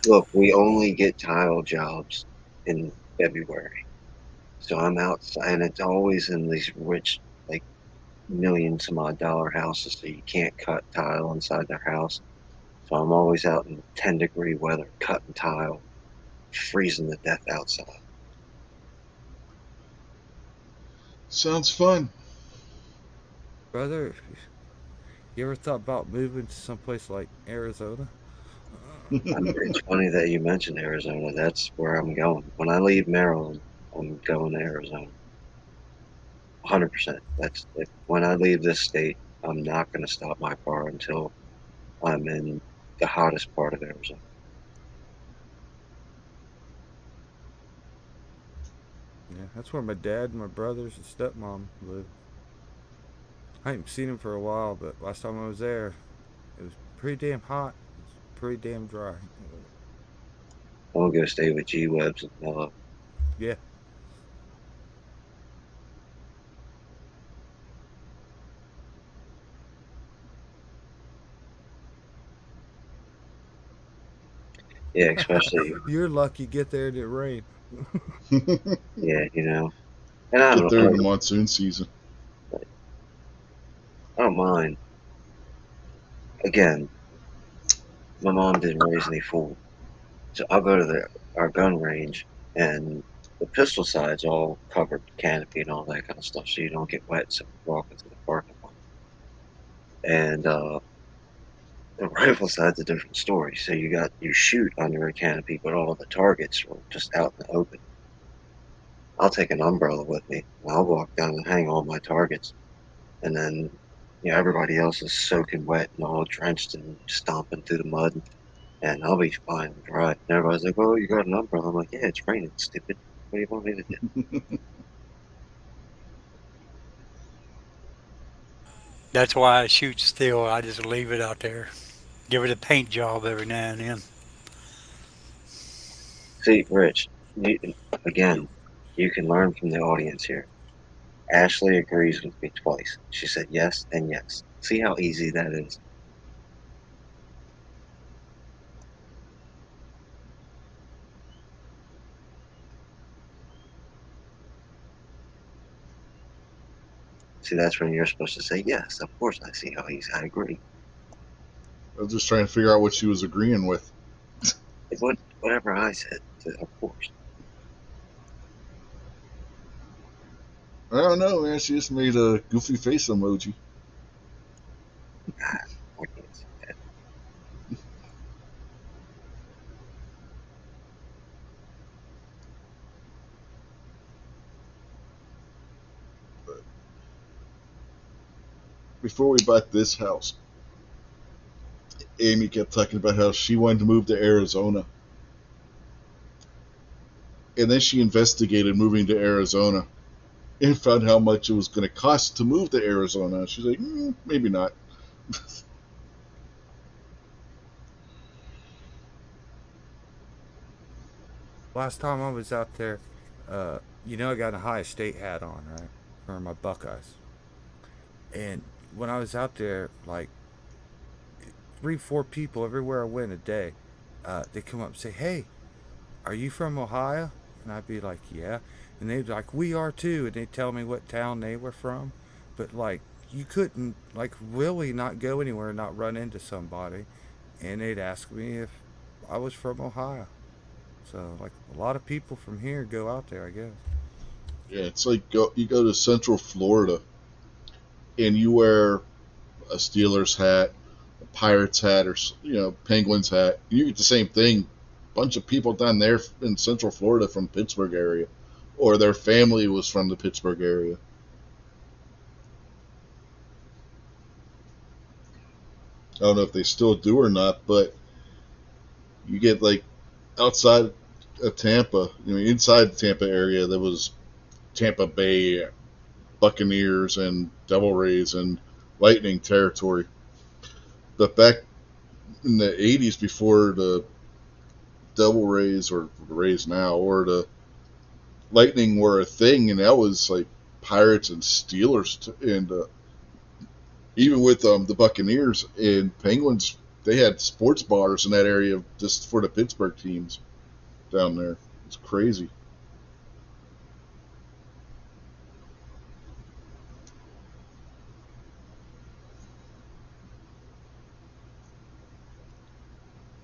Look, we only get tile jobs in February. So I'm outside, and it's always in these rich, like million some odd dollar houses, so you can't cut tile inside their house. So I'm always out in 10-degree weather cutting tile, freezing to death outside. Sounds fun. Brother, you ever thought about moving to someplace like Arizona? It's funny that you mentioned Arizona. That's where I'm going. When I leave Maryland, I'm going to Arizona. 100%. When I leave this state, I'm not going to stop my car until I'm in the hottest part of Arizona. Yeah, that's where my dad and my brothers and stepmom live. I haven't seen him for a while, but last time I was there, it was pretty damn hot. It was pretty damn dry. I'm going to go stay with G Webs and Mello. Yeah. Yeah, especially, You're lucky you get there and it rain. yeah, you know. And I Get don't there in know. the monsoon season. I don't mind. Again, my mom didn't raise any fool. So I'll go to our gun range, and the pistol side's all covered, canopy and all that kind of stuff, so you don't get wet. So we walk into the parking lot, and the rifle side's a different story. So you shoot under a canopy, but all the targets are just out in the open. I'll take an umbrella with me. And I'll walk down and hang all my targets, and then everybody else is soaking wet and all drenched and stomping through the mud, and I'll be fine and dry. And everybody's like, "Oh, you got an umbrella?" I'm like, "Yeah, it's raining, stupid. What do you want me to do?" That's why I shoot still. I just leave it out there. Give it a paint job every now and then. See, Rich, again, you can learn from the audience here. Ashley agrees with me twice. She said yes and yes. See how easy that is? See, that's when you're supposed to say yes. Of course, I see how easy. I agree. I was just trying to figure out what she was agreeing with. Whatever I said, of course. I don't know, man. She just made a goofy face emoji. I can't see that. But before we bought this house, Amy kept talking about how she wanted to move to Arizona. And then she investigated moving to Arizona and found how much it was going to cost to move to Arizona. She's like, maybe not. Last time I was out there, I got a high state hat on, right? For my Buckeyes. And when I was out there, like 3, 4 people everywhere I went a day, they come up and say, "Hey, "Are you from Ohio?" And I'd be like, "Yeah." And they'd be like, "We are too." And they'd tell me what town they were from. But like, you couldn't like really not go anywhere and not run into somebody. And they'd ask me if I was from Ohio. So like a lot of people from here go out there, I guess. Yeah, it's like you go to Central Florida and you wear a Steelers hat, a Pirates hat, or Penguins hat. You get the same thing. Bunch of people down there in Central Florida from Pittsburgh area, or their family was from the Pittsburgh area. I don't know if they still do or not, but you get like outside of Tampa, inside the Tampa area, there was Tampa Bay Buccaneers and Devil Rays and Lightning territory. But back in the 80s, before the Devil Rays or the Rays now or the Lightning were a thing, and that was like Pirates and Steelers, and even with the Buccaneers and Penguins, they had sports bars in that area just for the Pittsburgh teams down there. It's crazy.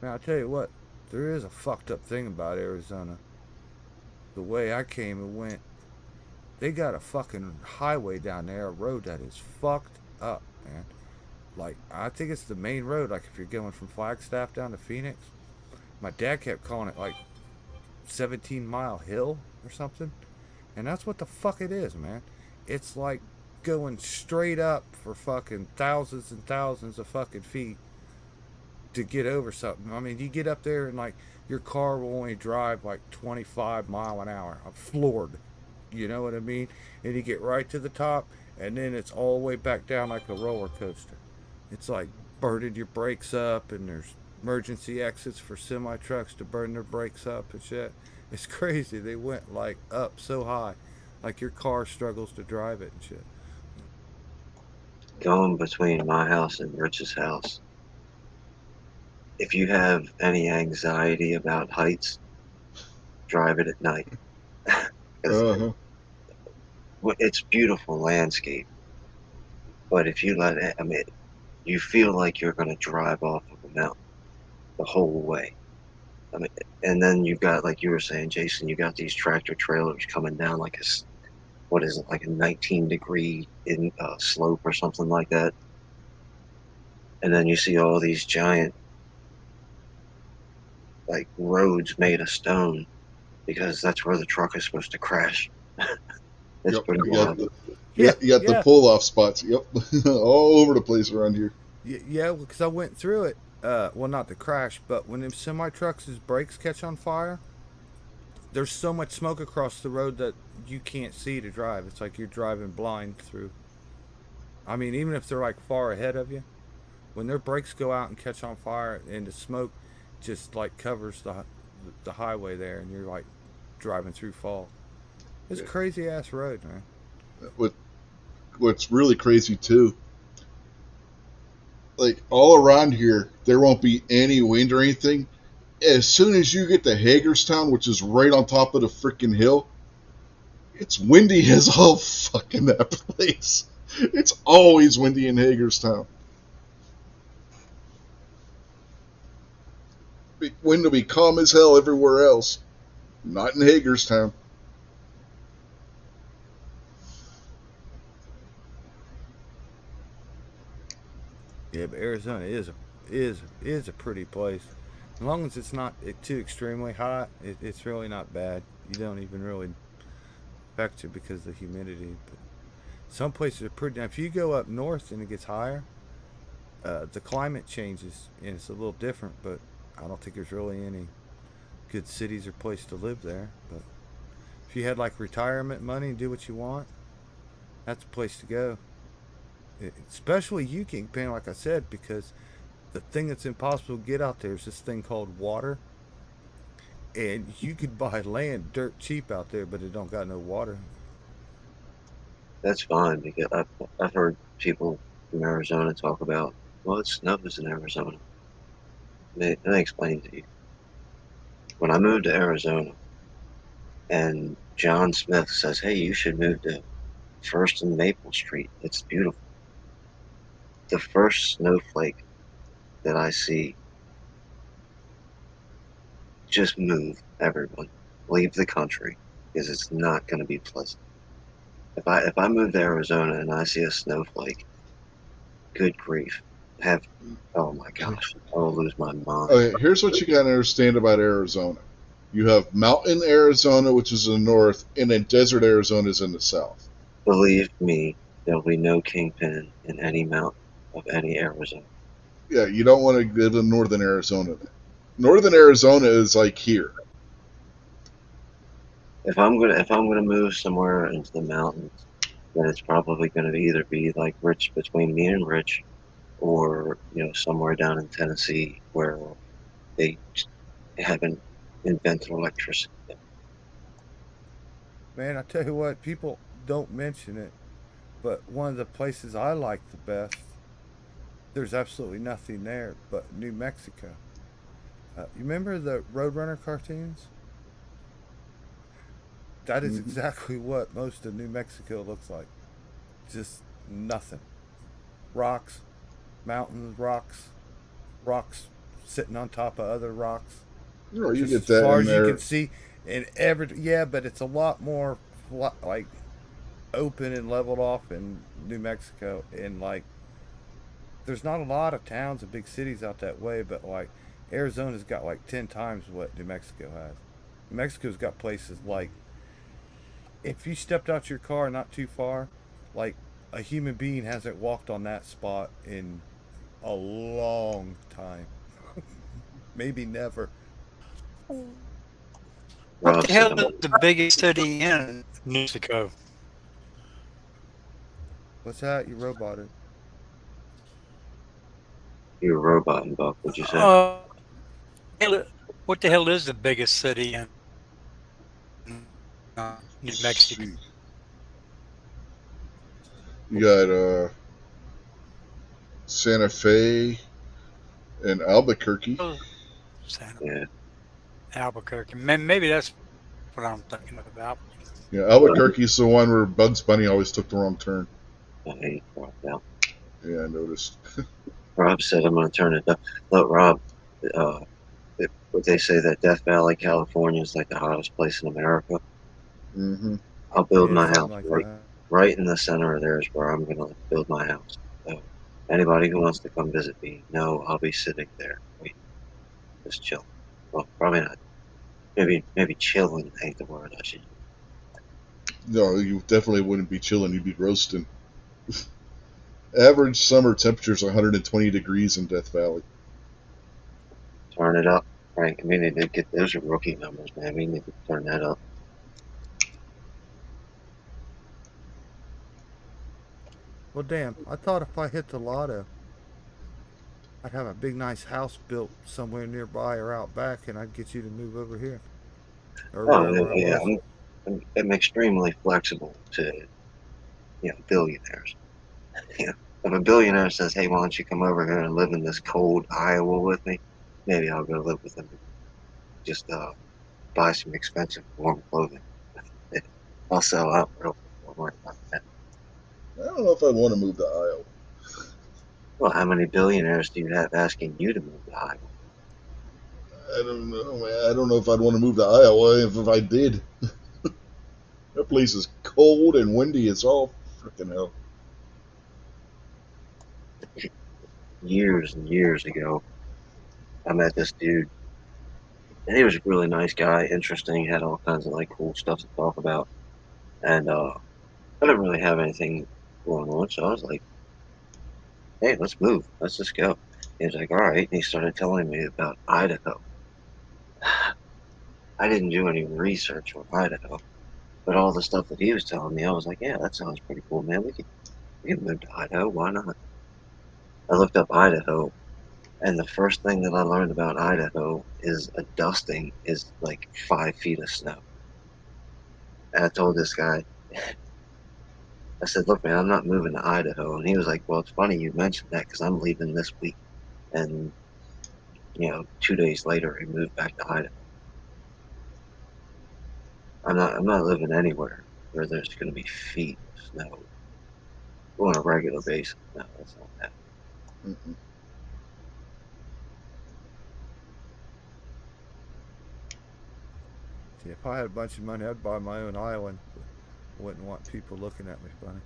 Man, I'll tell you what, there is a fucked up thing about Arizona. The way I came and went, they got a fucking highway down there, a road that is fucked up, man. Like, I think it's the main road, like if you're going from Flagstaff down to Phoenix. My dad kept calling it like 17-mile hill or something. And that's what the fuck it is, man. It's like going straight up for fucking thousands and thousands of fucking feet to get over something. I mean, you get up there and like your car will only drive like 25 mile an hour. I'm floored. You know what I mean? And you get right to the top, and then it's all the way back down like a roller coaster. It's like burning your brakes up, and there's emergency exits for semi trucks to burn their brakes up and shit. It's crazy. They went like up so high, like your car struggles to drive it and shit. Going between my house and Rich's house, if you have any anxiety about heights, drive it at night. Because Uh-huh. it's beautiful landscape, but if you let it, I mean, you feel like you're going to drive off of a mountain the whole way. I mean, and then you got, like you were saying, Jason, you got these tractor trailers coming down like what is it, like a 19-degree slope or something like that. And then you see all these giant like roads made of stone because that's where the truck is supposed to crash. It's Yep. pretty You got wild. the Yeah, you got the yeah, pull off spots. Yep. All over the place around here. yeah. Because I went through it. Well, not the crash, but when them semi trucks' brakes catch on fire, there's so much smoke across the road that you can't see to drive. It's like you're driving blind through. I mean, even if they're like far ahead of you, when their brakes go out and catch on fire, and the smoke just like covers the highway there, and you're like driving through fog. It's a Yeah. crazy ass road, man. What what's really crazy too, like all around here, there won't be any wind or anything. As soon as you get to Hagerstown, which is right on top of the freaking hill, it's windy as all fucking that place. It's always windy in Hagerstown. Wind will be calm as hell everywhere else. Not in Hagerstown. Yeah, but Arizona is a pretty place. As long as it's not too extremely hot, it's really not bad. You don't even really affect you because of the humidity. But some places are pretty. Now, if you go up north and it gets higher, the climate changes and it's a little different. But I don't think there's really any good cities or place to live there. But if you had like retirement money and do what you want, that's a place to go. Especially you, Kingpin, like I said, because the thing that's impossible to get out there is this thing called water. And you could buy land dirt cheap out there, but it don't got no water. That's fine because I've heard people from Arizona talk about, well, it snows in Arizona. They explain to you, when I moved to Arizona, and John Smith says, "Hey, you should move to First and Maple Street. It's beautiful." The first snowflake that I see, just move, everyone. Leave the country, because it's not going to be pleasant. If I move to Arizona and I see a snowflake, good grief, oh my gosh, I will lose my mind. Okay, here's what you got to understand about Arizona. You have mountain Arizona, which is in the north, and then desert Arizona is in the south. Believe me, there'll be no kingpin in any mountain of any Arizona. Yeah, you don't want to live in northern Arizona then. Northern Arizona is like here. If I'm gonna move somewhere into the mountains, then it's probably gonna either be like Rich, between me and Rich, or somewhere down in Tennessee where they haven't invented electricity yet. Man, I tell you what, people don't mention it, but one of the places I like the best, there's absolutely nothing there but New Mexico. You remember the Roadrunner cartoons? That is Mm-hmm. exactly what most of New Mexico looks like. Just nothing. Rocks, mountains, rocks, rocks sitting on top of other rocks. You know, you Just get as that far in as you can there. see, and yeah, but it's a lot more like open and leveled off in New Mexico, and like there's not a lot of towns and big cities out that way, but like Arizona's got like 10 times what New Mexico has. New Mexico's got places like if you stepped out your car not too far, like a human being hasn't walked on that spot in a long time. Maybe never. What Rob the said hell I'm is the biggest city in New Mexico? What's that? You roboted. you're a robot and Buck. What'd you say? What the hell is the biggest city in New Mexico? See, you got Santa Fe and Albuquerque. Oh, Santa Yeah. Albuquerque. Maybe that's what I'm thinking about. Yeah, Well, Albuquerque's the one where Bugs Bunny always took the wrong turn. I hate Rob now. Yeah, I noticed. Rob said I'm gonna turn it down. Look, Rob, uh, what they say that Death Valley, California is like the hottest place in America. Mm-hmm. I'll build Yeah, my something house like right, that. right in the center of there is where I'm gonna build my house. So anybody who wants to come visit me, no, I'll be sitting there, wait, just chill. Well, probably not. Maybe chilling ain't the word I should use. No, you definitely wouldn't be chilling. You'd be roasting. Average summer temperature is 120 degrees in Death Valley. Turn it up, right? I mean, they get those are rookie numbers, man. We need to turn that up. Well, damn, I thought if I hit the lotto, I'd have a big, nice house built somewhere nearby or out back, and I'd get you to move over here or Oh wherever I yeah, was. I'm extremely flexible to billionaires. You know, if a billionaire says, "Hey, why don't you come over here and live in this cold Iowa with me?" Maybe I'll go live with them. Just buy some expensive warm clothing. I'll sell out real quick. Don't worry about that. I don't know if I'd want to move to Iowa. Well, how many billionaires do you have asking you to move to Iowa? I don't know, man. I don't know if I'd want to move to Iowa if I did. That place is cold and windy. It's all freaking hell. Years and years ago, I met this dude, and he was a really nice guy, interesting, had all kinds of like cool stuff to talk about, and I didn't really have anything going on, so I was like, "Hey, let's move. Let's just go." He was like, "All right," and he started telling me about Idaho. I didn't do any research on Idaho, but all the stuff that he was telling me, I was like, "Yeah, that sounds pretty cool, man. We can move to Idaho. Why not?" I looked up Idaho, and the first thing that I learned about Idaho is a dusting is like 5 feet of snow. And I told this guy, I said, "Look, man, I'm not moving to Idaho." And he was like, "Well, it's funny you mentioned that because I'm leaving this week." And 2 days later, he moved back to Idaho. I'm not living anywhere where there's going to be feet of snow on a regular basis. No, that's not happening. Mm-mm. See, if I had a bunch of money, I'd buy my own island. But I wouldn't want people looking at me funny.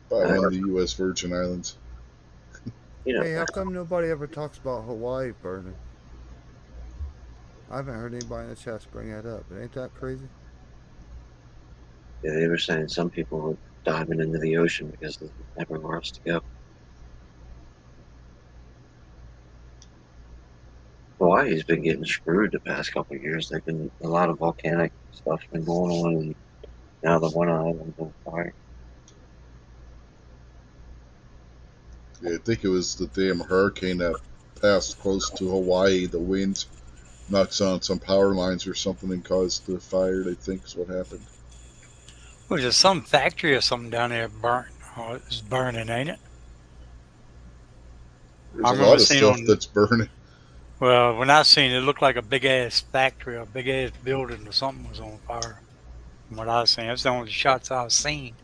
By Uh, one of the U.S. Virgin Islands. you know, Hey, how come nobody ever talks about Hawaii burning? I haven't heard anybody in the chat bring that up. But ain't that crazy? they were saying some people were diving into the ocean because there's everywhere else to go. Hawaii's been getting screwed the past couple of years. There've been a lot of volcanic stuff been going on, and now the one island's on fire. Yeah, I think it was the damn hurricane that passed close to Hawaii. The wind knocks on some power lines or something and caused the fire, I think is what happened. Was there some factory or something down there burnt? Oh, it's burning, ain't it? There's I a remember lot of seeing stuff on. that's burning. Well, when I seen it, it looked like a big ass factory, a big ass building, or something was on fire. From what I was seeing, that's the only shots I've seen.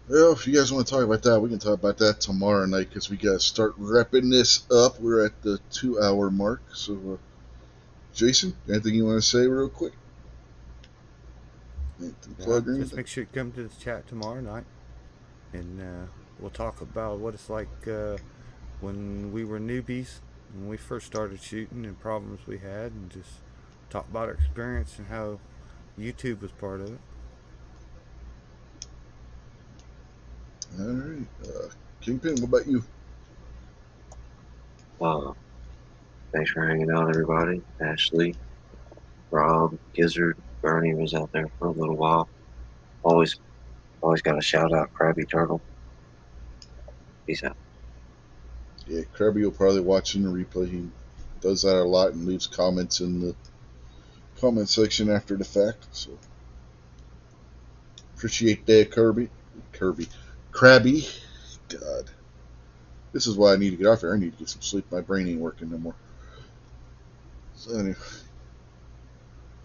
Well, if you guys want to talk about that, we can talk about that tomorrow night because we got to start wrapping this up. We're at the 2-hour mark. So, Jason, anything you want to say real quick? Anything Yeah, plug or just anything? make sure you come to the chat tomorrow night, and we'll talk about what it's like when we were newbies, when we first started shooting, and problems we had, and just talk about our experience and how YouTube was part of it. All right. Kingpin, what about you? Thanks for hanging out, everybody. Ashley, Rob, Gizzard, Bernie was out there for a little while. Always got a shout out, Krabby Turtle. Peace out. Yeah, Krabby will probably watch in the replay. He does that a lot and leaves comments in the comment section after the fact. So appreciate that, Krabby. God, this is why I need to get off here. I need to get some sleep. My brain ain't working no more. So anyway,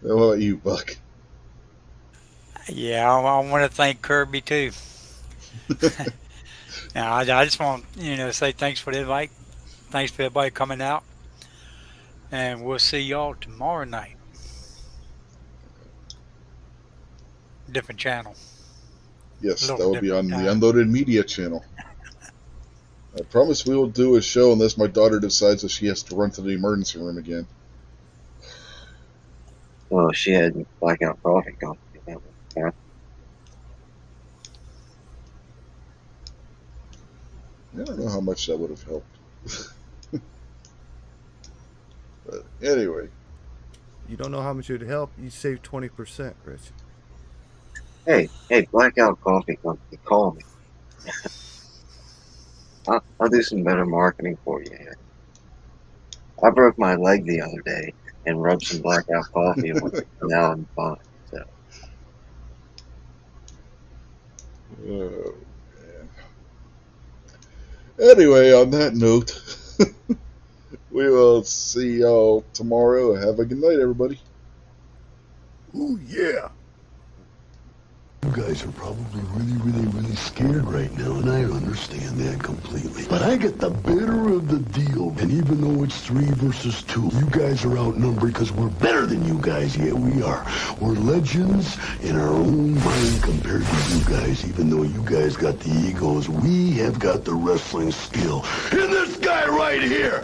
what about you, Buck? Yeah, I want to thank Kirby too. Now, I just want say thanks for the invite. Thanks for everybody coming out, and we'll see y'all tomorrow night. Different channel, a Yes, that little will be different on the time. Unloaded Media channel. I promise we will do a show unless my daughter decides that she has to run to the emergency room again. Well, she had blackout coffee. Yeah. I don't know how much that would have helped. But anyway, You don't know how much it would help. You save 20%, Rich. Hey, blackout coffee company, call me. I'll do some better marketing for you here. I broke my leg the other day and rubbed some blackout coffee on it. Now I'm fine. So, oh, man. Anyway, on that note, we will see y'all tomorrow. Have a good night, everybody. Ooh, yeah. You guys are probably really scared right now, and I understand that completely. But I get the better of the deal, and even though it's 3 versus 2, you guys are outnumbered because we're better than you guys. Yeah, we are. We're legends in our own mind compared to you guys. Even though you guys got the egos, we have got the wrestling skill. And this guy right here